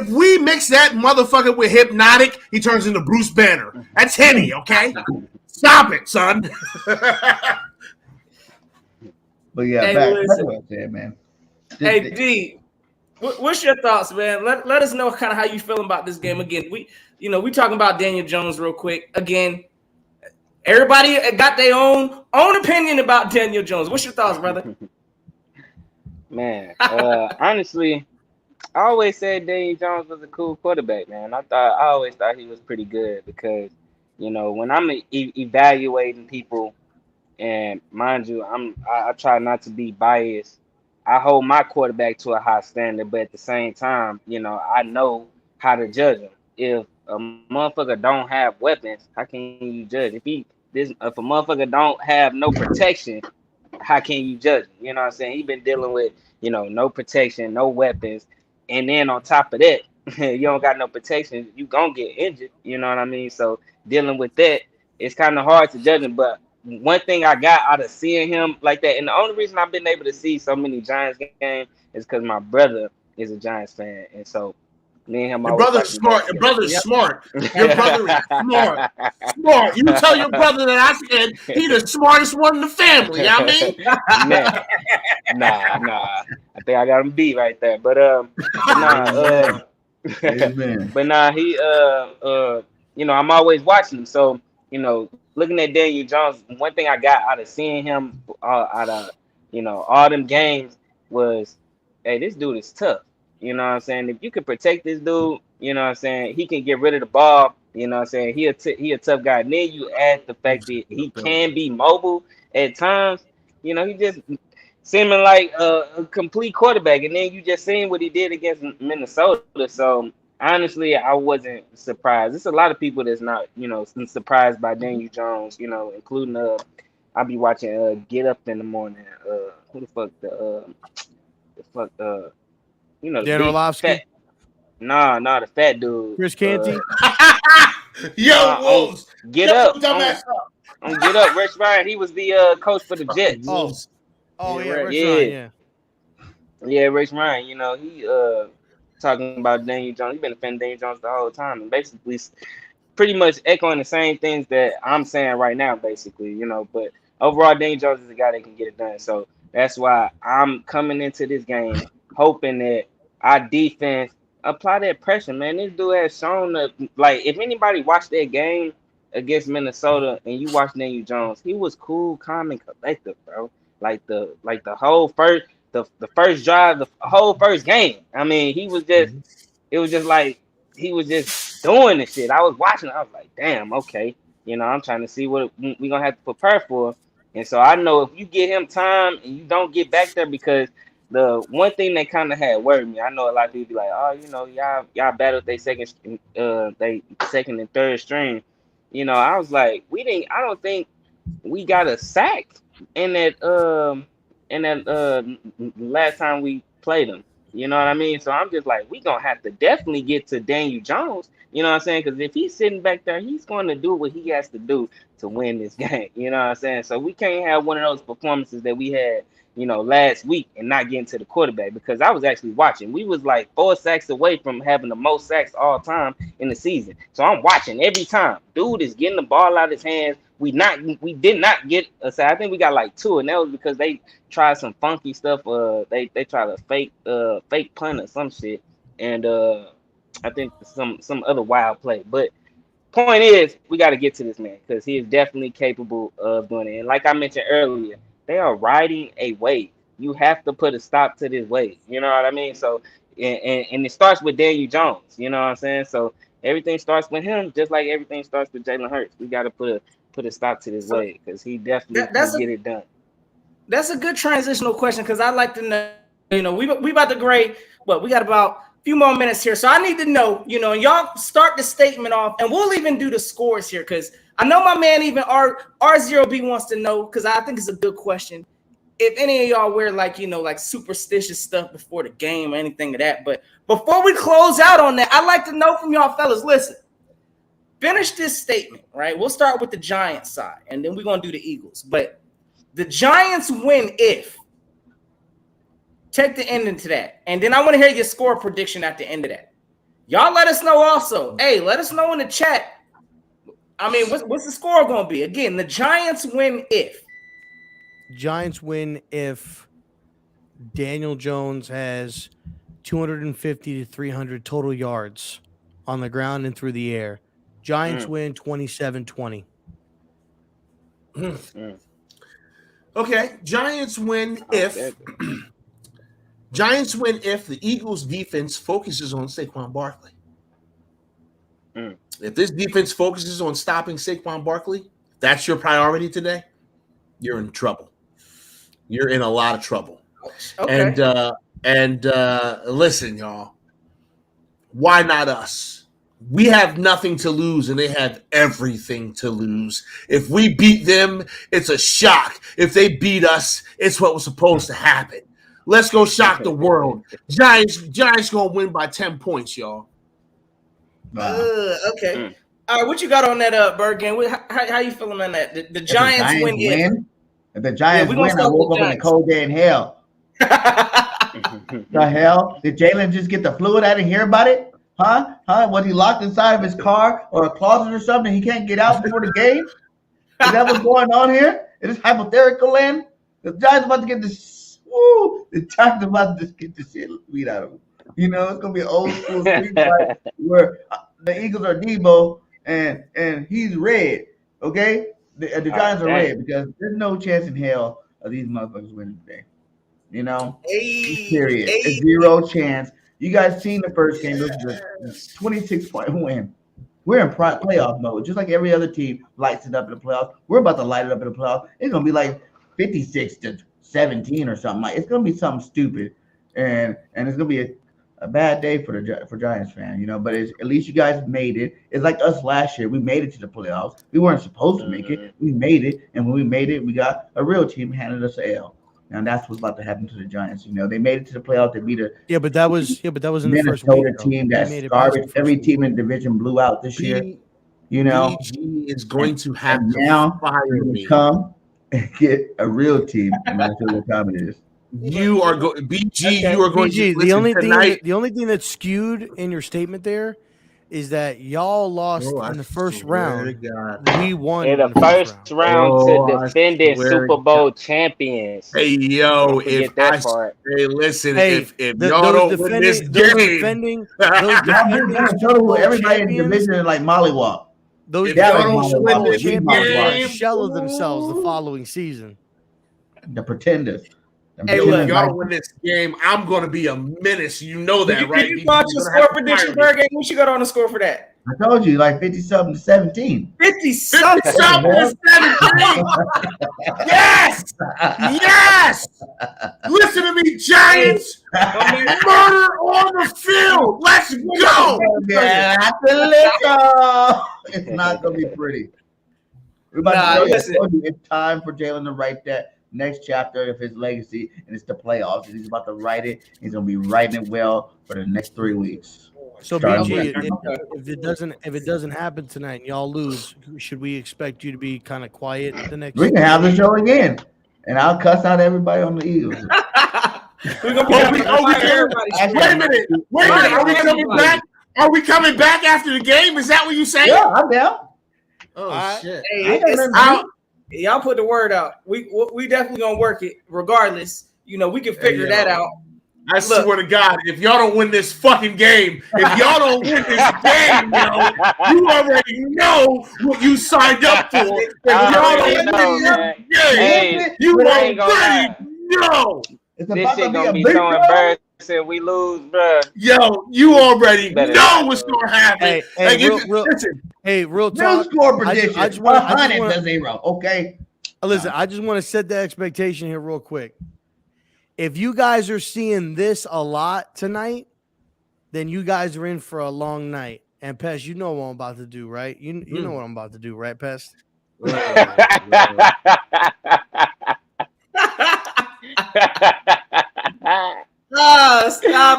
we mix that motherfucker with Hypnotic, he turns into Bruce Banner. That's Henny. Okay, stop it, son. But yeah, back to what I said, man. Hey D, what's your thoughts, man? Let us know kind of how you feeling about this game. Again, we talking about Daniel Jones real quick. Again, everybody got their own opinion about Daniel Jones. What's your thoughts, brother? Man, honestly, I always said Daniel Jones was a cool quarterback, man. I always thought he was pretty good because, when I'm evaluating people, and mind you, I try not to be biased. I hold my quarterback to a high standard, but at the same time, I know how to judge him. If a motherfucker don't have weapons, how can you judge? If a motherfucker don't have no protection, how can you judge him? You know what I'm saying? He been dealing with, no protection, no weapons. And then on top of that, you don't got no protection, you gonna get injured. You know what I mean? So dealing with that, it's kind of hard to judge him. But one thing I got out of seeing him like that, and the only reason I've been able to see so many Giants games is because my brother is a Giants fan. And so me and him, your brother's smart. Your brother's smart. Your brother is smart. Smart. You tell your brother that I said he's the smartest one in the family. You know what I mean? Nah. I think I got him beat right there. But he I'm always watching him. So, looking at Daniel Jones, one thing I got out of seeing him out of all them games was, hey, this dude is tough. You know what I'm saying? If you can protect this dude, you know what I'm saying, he can get rid of the ball. You know what I'm saying? He a tough guy. And then you add the fact that he can be mobile at times. He just seeming like a complete quarterback. And then you just seen what he did against Minnesota. So honestly, I wasn't surprised. There's a lot of people that's not, surprised by Daniel Jones. Including I'll be watching Get Up in the Morning. Who the fuck Dan Orlovsky? Nah, the fat dude. Chris Canty? Wolves. Get up. On Get Up, Rex Ryan. He was the coach for the Jets. Rex Ryan, Yeah, Rex Ryan. He talking about Daniel Jones. He's been defending Daniel Jones the whole time. And basically pretty much echoing the same things that I'm saying right now, basically, But overall, Daniel Jones is a guy that can get it done. So that's why I'm coming into this game hoping that our defense apply that pressure, man. This dude has shown that, like, if anybody watched that game against Minnesota and you watch Daniel Jones, he was cool, calm, and collective, bro. Like the whole first drive, the whole first game. I mean, it was just like he was just doing this shit. I was watching, I was like, damn, okay. I'm trying to see what we're gonna have to prepare for. And so I know if you get him time and you don't get back there, because the one thing that kind of had worried me, I know a lot of people be like, oh, y'all battled their second and third string. I was like, I don't think we got a sack in that last time we played them. You know what I mean? So I'm just like, we gonna have to definitely get to Daniel Jones. You know what I'm saying? Because if he's sitting back there, he's going to do what he has to do to win this game. You know what I'm saying? So we can't have one of those performances that we had, last week and not getting to the quarterback, because I was actually watching. We was like 4 sacks away from having the most sacks all time in the season. So I'm watching every time. Dude is getting the ball out of his hands. We did not get a sack. I think we got like 2, and that was because they tried some funky stuff. They tried a fake punt or some shit, and I think some other wild play. But point is, we got to get to this man because he is definitely capable of doing it. And like I mentioned earlier, they are riding a wave. You have to put a stop to this wave. You know what I mean? So, and it starts with Daniel Jones. You know what I'm saying? So everything starts with him, just like everything starts with Jalen Hurts. We got to put a stop to this wave because he definitely can get it done. That's a good transitional question because I'd like to know, we about to grade, but we got about a few more minutes here. So I need to know, and y'all start the statement off, and we'll even do the scores here because I know my man even R0B wants to know because I think it's a good question. If any of y'all wear like superstitious stuff before the game or anything of that. But before we close out on that, I'd like to know from y'all fellas, listen, finish this statement, right? We'll start with the Giants side, and then we're going to do the Eagles. But the Giants win if. Take the end into that. And then I want to hear your score prediction at the end of that. Y'all let us know also. Hey, let us know in the chat. I mean, what's the score going to be? Again, the Giants win if. Giants win if Daniel Jones has 250 to 300 total yards on the ground and through the air. Giants win 27-20. Okay, Giants win if the Eagles defense focuses on Saquon Barkley. If this defense focuses on stopping Saquon Barkley, that's your priority today, you're in trouble. You're in a lot of trouble. Okay. And listen, y'all, why not us? We have nothing to lose, and they have everything to lose. If we beat them, it's a shock. If they beat us, it's what was supposed to happen. Let's go shock the world. Giants gonna win by 10 points, y'all. Okay. All right, what you got on that, Bergen? How you feeling on that? The Giants win. If the Giants win, I woke up in a cold day in hell. The hell? Did Jalen just get the fluid? I didn't hear about it. Huh? Was he locked inside of his car or a closet or something? He can't get out before the game? Is that what's going on here? Is this hypothetical land? The Giants about to get this. The Giants about to just get the shit beat out of them. It's gonna be an old school street fight where the Eagles are Debo and he's red. Okay, the Giants are red because there's no chance in hell of these motherfuckers winning today. Period. Hey. Zero chance. You guys seen the first game? It was a 26-point win. We're in playoff mode, just like every other team lights it up in the playoffs. We're about to light it up in the playoffs. It's gonna be like 56-17 or something. Like it's gonna be something stupid, and it's gonna be a bad day for Giants fan, But at least you guys made it. It's like us last year. We made it to the playoffs. We weren't supposed to make it. We made it, and when we made it, we got a real team handed us an L. And that's what's about to happen to the Giants. They made it to the playoffs. They beat but that was in the first week. Minnesota team that's garbage. Every team in the division blew out this year. BG is going to have to now fire me. Come and get a real team. And that's what time it is. You are going, BG. Okay. You are going BG, to listen the only thing that's skewed in your statement there is that y'all lost in the first round. We won in the first round to defending Super Bowl champions. Hey, yo, if y'all don't win this game, everybody in the division like mollywop. Those champions shell of themselves the following season. The pretenders. Hey, look, y'all don't win this game, I'm going to be a menace. You know that, right? Did you watch your score prediction, Bergen? What you got on the score for that? I told you, like 50-something-17. 50-something-17. Yes! Yes! Listen to me, Giants. Murder on the field. Let's go. It's not going to be pretty. It's time for Jalen to write that next chapter of his legacy, and it's the playoffs. And he's about to write it. He's going to be writing it well for the next 3 weeks. So, BG, if it doesn't happen tonight and y'all lose, should we expect you to be kind of quiet the next? We can have the show again, and I'll cuss out everybody on the Eagles. Wait a minute. Are we coming back after the game? Is that what you're saying? Yeah, I'm down. Oh shit! Hey, y'all put the word out. We definitely gonna work it regardless. We can figure that out. I swear to God, if y'all don't win this fucking game, if y'all don't win this game, you already know what you signed up for. If y'all don't win this game, you already know. This shit gonna be so embarrassing. We lose, bro. Yo, you already know what's gonna happen. Real talk. No score prediction. 100-0. Okay. Listen, I just want to set the expectation here real quick. If you guys are seeing this a lot tonight, then you guys are in for a long night. And Pest, you know what I'm about to do, right? You know what I'm about to do, right, Pest? Stop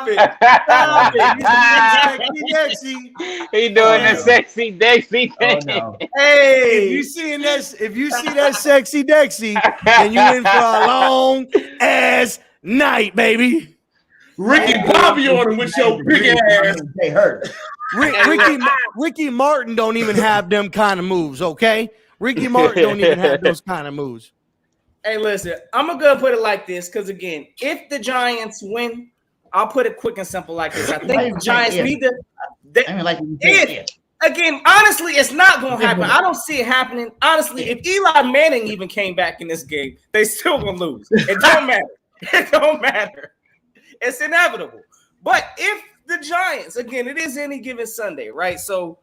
it. Stop it. He doing the sexy Dexy thing. Oh, no. Hey, if you see that sexy Dexy, then you in for a long ass night, baby. Ricky Bobby on him with your big ass. They hurt. Ricky Martin don't even have them kind of moves, okay? Ricky Martin don't even have those kind of moves. Hey, listen, I'm going to put it like this because, again, if the Giants win, I'll put it quick and simple like this. I think the Giants need to – again, honestly, it's not going to happen. I don't see it happening. Honestly, if Eli Manning even came back in this game, they still going to lose. It don't matter. It don't matter. It's inevitable. But if the Giants, again, it is any given Sunday, right? So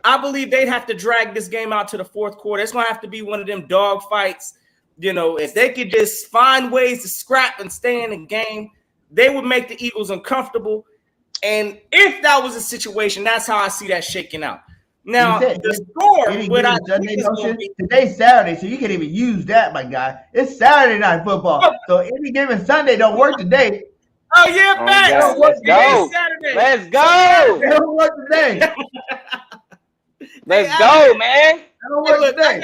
I believe they'd have to drag this game out to the fourth quarter. It's going to have to be one of them dog fights. You know, if they could just find ways to scrap and stay in the game, they would make the Eagles uncomfortable. And if that was a situation, that's how I see that shaking out. Now, the score, today's Saturday, so you can't even use that, my guy. It's Saturday night football. So any given Sunday don't work today. Oh, yeah, facts. Let's go. Let's go. They don't work today. Let's go, man. They don't work today.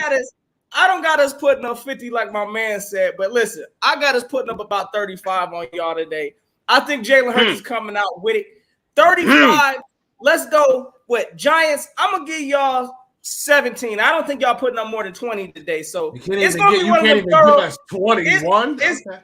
I don't got us putting up 50 like my man said, but listen, I got us putting up about 35 on y'all today. I think Jalen Hurts is coming out with it. 35. Let's go. What, Giants? I'm going to give y'all 17. I don't think y'all putting up more than 20 today. So it's going to be one of them thorough. 21.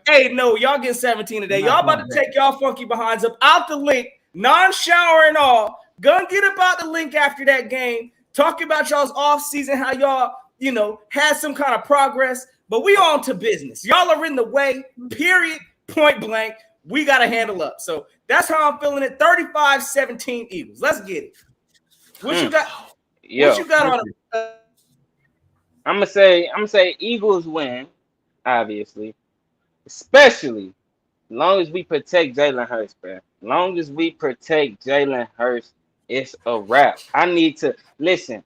Hey, no, y'all get 17 today. Y'all about to take y'all funky behinds up out the link, non-shower and all. Gonna get about the link after that game. Talking about y'all's offseason, how y'all, you know, had some kind of progress. But we on to business. Y'all are in the way, period, point blank. We got to handle up. So that's how I'm feeling it. 35-17 Eagles. Let's get it. What you got? What you got on it? I'm gonna say Eagles win, obviously. Especially as long as we protect Jalen Hurts, bro. As long as we protect Jalen Hurts, it's a wrap. I need to listen.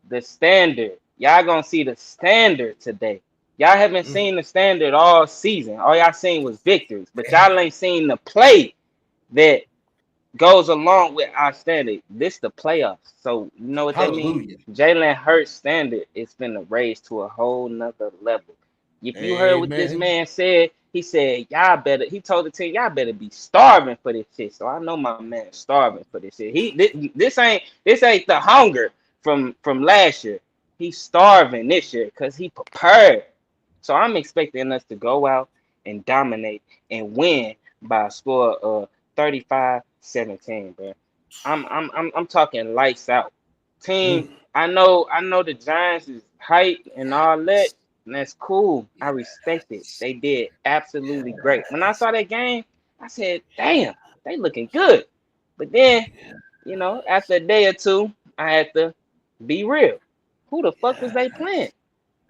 The standard. Y'all gonna see the standard today. Y'all haven't seen the standard all season. All y'all seen was victories, but y'all ain't seen the play that goes along with our standard. This the playoffs. So you know what that means? Jalen Hurts standard is finna raise to a whole nother level. If you heard what this man said, he said, y'all better, he told the team, y'all better be starving for this shit. So I know my man starving for this shit. This ain't the hunger from last year. He's starving this year because he prepared. So I'm expecting us to go out and dominate and win by a score of 35-17, bro. I'm talking lights out. Team, I know the Giants is hype and all that, and that's cool. I respect it. They did absolutely great. When I saw that game, I said, damn, they looking good. But then, you know, after a day or two, I had to be real. Who the fuck was they playing?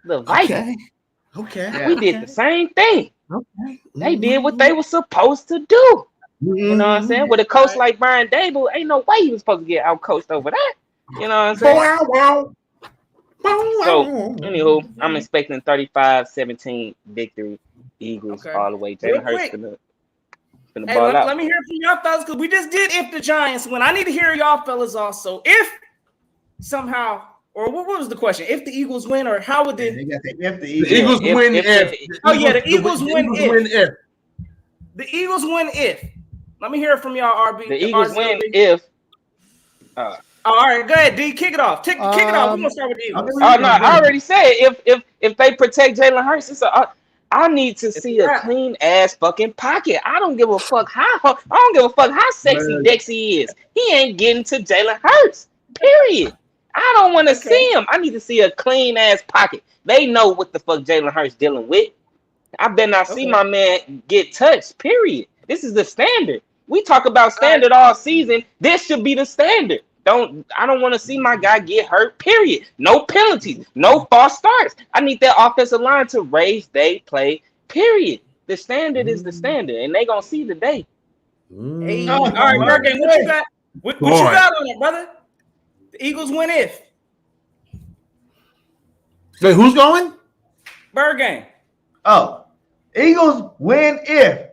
The Vikings. Okay. We did the same thing. Okay. They did what they were supposed to do. You know what I'm saying? With a coach like Brian Dable, ain't no way he was supposed to get out-coached over that. You know what I'm saying? So, anywho, I'm expecting 35-17 victory. Eagles all the way. Jalen Hurts gonna ball out. Let me hear from y'all fellas, because we just did if the Giants win. I need to hear y'all fellas also. If somehow, or what was the question? If the Eagles win, or how would if the Eagles win if. Oh, yeah, the Eagles win if. The Eagles win if. Let me hear it from y'all, RB. The Eagles win if. All right, go ahead, D. Kick it off. Kick it off. We're gonna start with the Eagles. Oh no, I already said if they protect Jalen Hurts, I need to see a clean ass fucking pocket. I don't give a fuck how sexy Dexy is. He ain't getting to Jalen Hurts. Period. I don't want to see him. I need to see a clean ass pocket. They know what the fuck Jalen Hurts dealing with. I better not see my man get touched. Period. This is the standard. We talk about standard all season. This should be the standard. I don't want to see my guy get hurt, period. No penalties, no false starts. I need that offensive line to raise they play, period. The standard is the standard, and they gonna see today. Hey, all right, Pregame, what you got? What you got on it, brother? The Eagles win if. Wait, who's going? Pregame. Oh, Eagles win if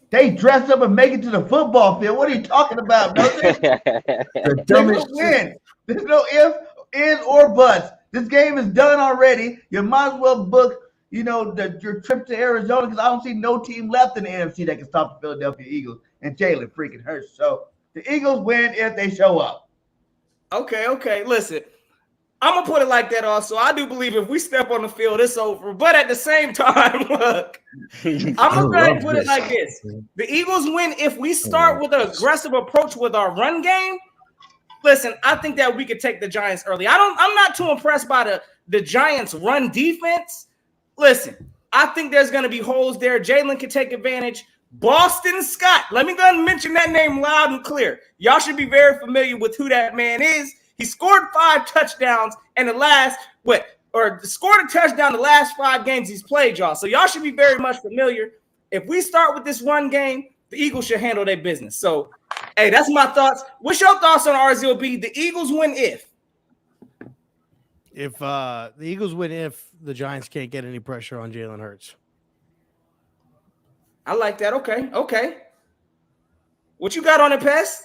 they dress up and make it to the football field. What are you talking about, brother? They will win. There's no if, in, or buts. This game is done already. You might as well book, your trip to Arizona, because I don't see no team left in the NFC that can stop the Philadelphia Eagles and Jalen freaking Hurts. So the Eagles win if they show up. Okay. Listen, I'm going to put it like that also. I do believe if we step on the field, it's over. But at the same time, look, I'm going to put it like this. The Eagles win if we start with an aggressive approach with our run game. Listen, I think that we could take the Giants early. I'm not too impressed by the Giants' run defense. Listen, I think there's going to be holes there. Jalen can take advantage. Boston Scott. Let me go ahead and mention that name loud and clear. Y'all should be very familiar with who that man is. He scored 5 touchdowns in scored a touchdown the last 5 games he's played, y'all. So y'all should be very much familiar. If we start with this run game, the Eagles should handle their business. So, hey, that's my thoughts. What's your thoughts on RZOB? The Eagles win if. If the Eagles win if the Giants can't get any pressure on Jalen Hurts. I like that. Okay. What you got on it, Pest?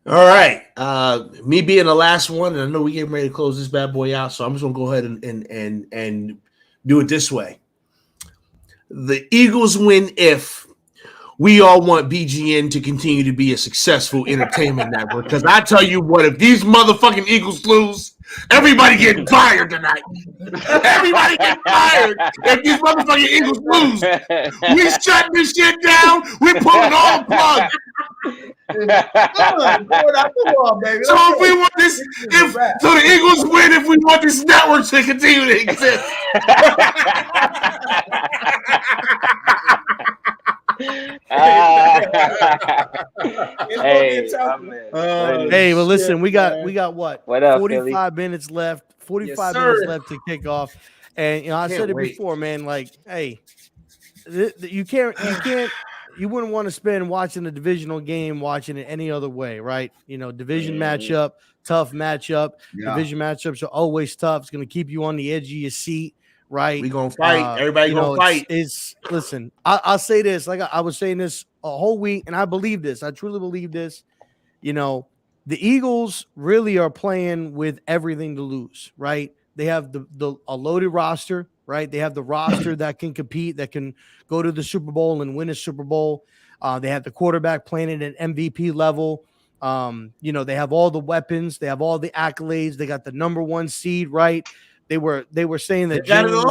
All right. Me being the last one, and I know we're getting ready to close this bad boy out, so I'm just gonna go ahead and do it this way. The Eagles win if we all want BGN to continue to be a successful entertainment network. Because I tell you what, if these motherfucking Eagles lose, everybody getting fired tonight. Everybody getting fired if these motherfucking Eagles lose. We shutting this shit down. We're pulling all the plugs. So if we want this, so the Eagles win if we want this network to continue to exist. Hey, well, listen, we got what? What up, 45 minutes left. 45 minutes left to kick off. And I said it before, man. Like, hey, you wouldn't want to spend watching a divisional game watching it any other way, right? Division matchup, tough matchup. Yeah. Division matchups are always tough. It's going to keep you on the edge of your seat. Right, we gonna fight. Everybody gonna fight. Listen. I'll say this. Like I was saying this a whole week, and I believe this. I truly believe this. The Eagles really are playing with everything to lose. Right? They have a loaded roster. Right? They have the roster that can compete, that can go to the Super Bowl and win a Super Bowl. They have the quarterback playing at an MVP level. They have all the weapons. They have all the accolades. They got the number 1 seed. Right? They were saying that Jalen was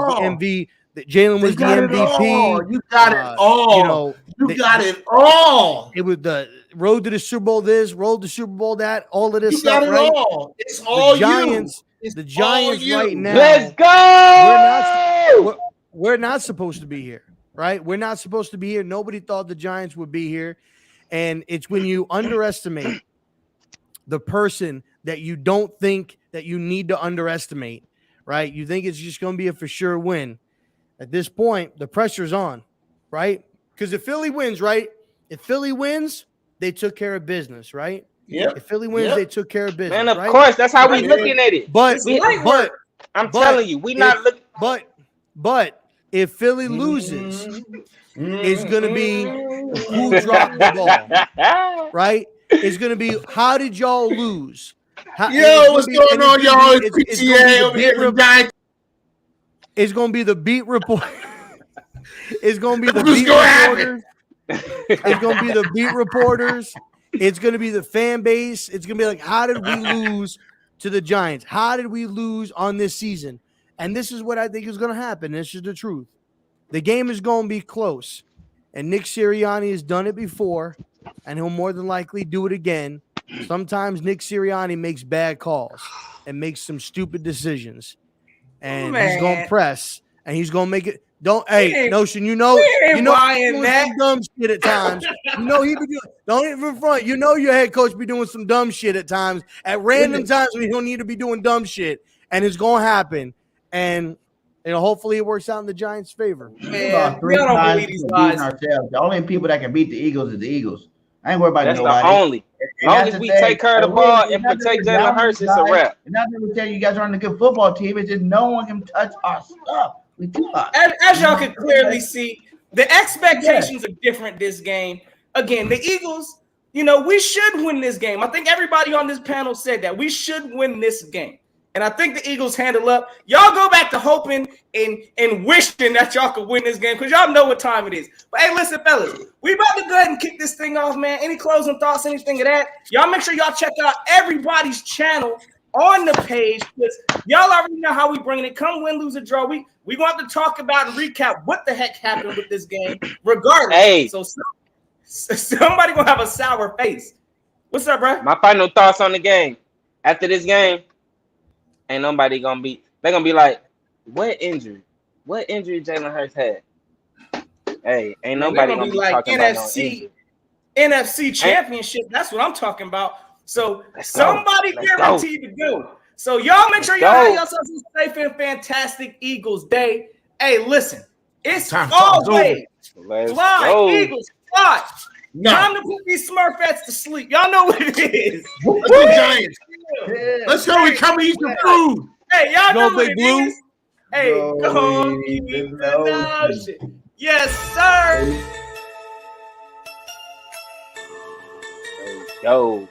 the Jalen was the MVP. You got it all. You got it all. It was the road to the Super Bowl. This road to Super Bowl. That all of this stuff. You got it all. It's all Giants. The Giants right now. Let's go. We're not supposed to be here, right? We're not supposed to be here. Nobody thought the Giants would be here, and it's when you underestimate the person that you don't think that you need to underestimate. Right? You think it's just going to be a for sure win. At this point, the pressure's on, right? Because if Philly wins, right? If Philly wins, they took care of business, right? Yeah. If Philly wins, they took care of business. Man, of course, that's how we looking at it. But I'm telling you, we not looking. But if Philly loses, it's going to be who dropped the ball, right? It's going to be how did y'all lose? What's going on, y'all? It's PTA over here. It's going to be the beat report. It's going to be the beat reporters. It's going to be the beat reporters. It's going to be the fan base. It's going to be like, how did we lose to the Giants? How did we lose on this season? And this is what I think is going to happen. This is the truth. The game is going to be close. And Nick Sirianni has done it before, and he'll more than likely do it again. Sometimes Nick Sirianni makes bad calls and makes some stupid decisions. And he's going to press. and he's gonna make it. Notion, you know doing some dumb shit at times. You know he be doing. Don't even front. You know your head coach be doing some dumb shit at times. At random times when he don't need to be doing dumb shit, and it's gonna happen. And hopefully it works out in the Giants' favor. Man, we don't believe these lies. The only people that can beat the Eagles is the Eagles. I ain't worried about nobody. That's the only. As long as we take care of the ball and protect Jalen Hurts, it's a wrap. And not to tell you guys are on a good football team. It's just no one can touch our stuff. We too hot. As y'all can clearly see, the expectations are different this game. Again, the Eagles, we should win this game. I think everybody on this panel said that. We should win this game. And I think the Eagles handle up. Y'all go back to hoping and wishing that y'all could win this game because y'all know what time it is. But hey, listen, fellas, we about to go ahead and kick this thing off, man. Any closing thoughts, anything of that? Y'all make sure y'all check out everybody's channel on the page because y'all already know how we bring it. Come win, lose, or draw. We going to have to talk about and recap what the heck happened with this game, regardless. Hey. So somebody going to have a sour face. What's up, bro? My final thoughts on the game. After this game, ain't nobody gonna be. They're gonna be like, what injury? What injury Jalen Hurts had? Hey, ain't nobody gonna be like talking about no injury. NFC Championship. That's what I'm talking about. So somebody guaranteed to go. So y'all make sure y'all have yourselves a safe and fantastic Eagles day. Hey, listen, it's always fly, Eagles fly. No. Time to put these Smurfettes to sleep. Y'all know what it is. Giants. Let's go. We come eat some food. Hey, y'all know what it is. Hey, go on, eat the notion. Yes, sir. Yo.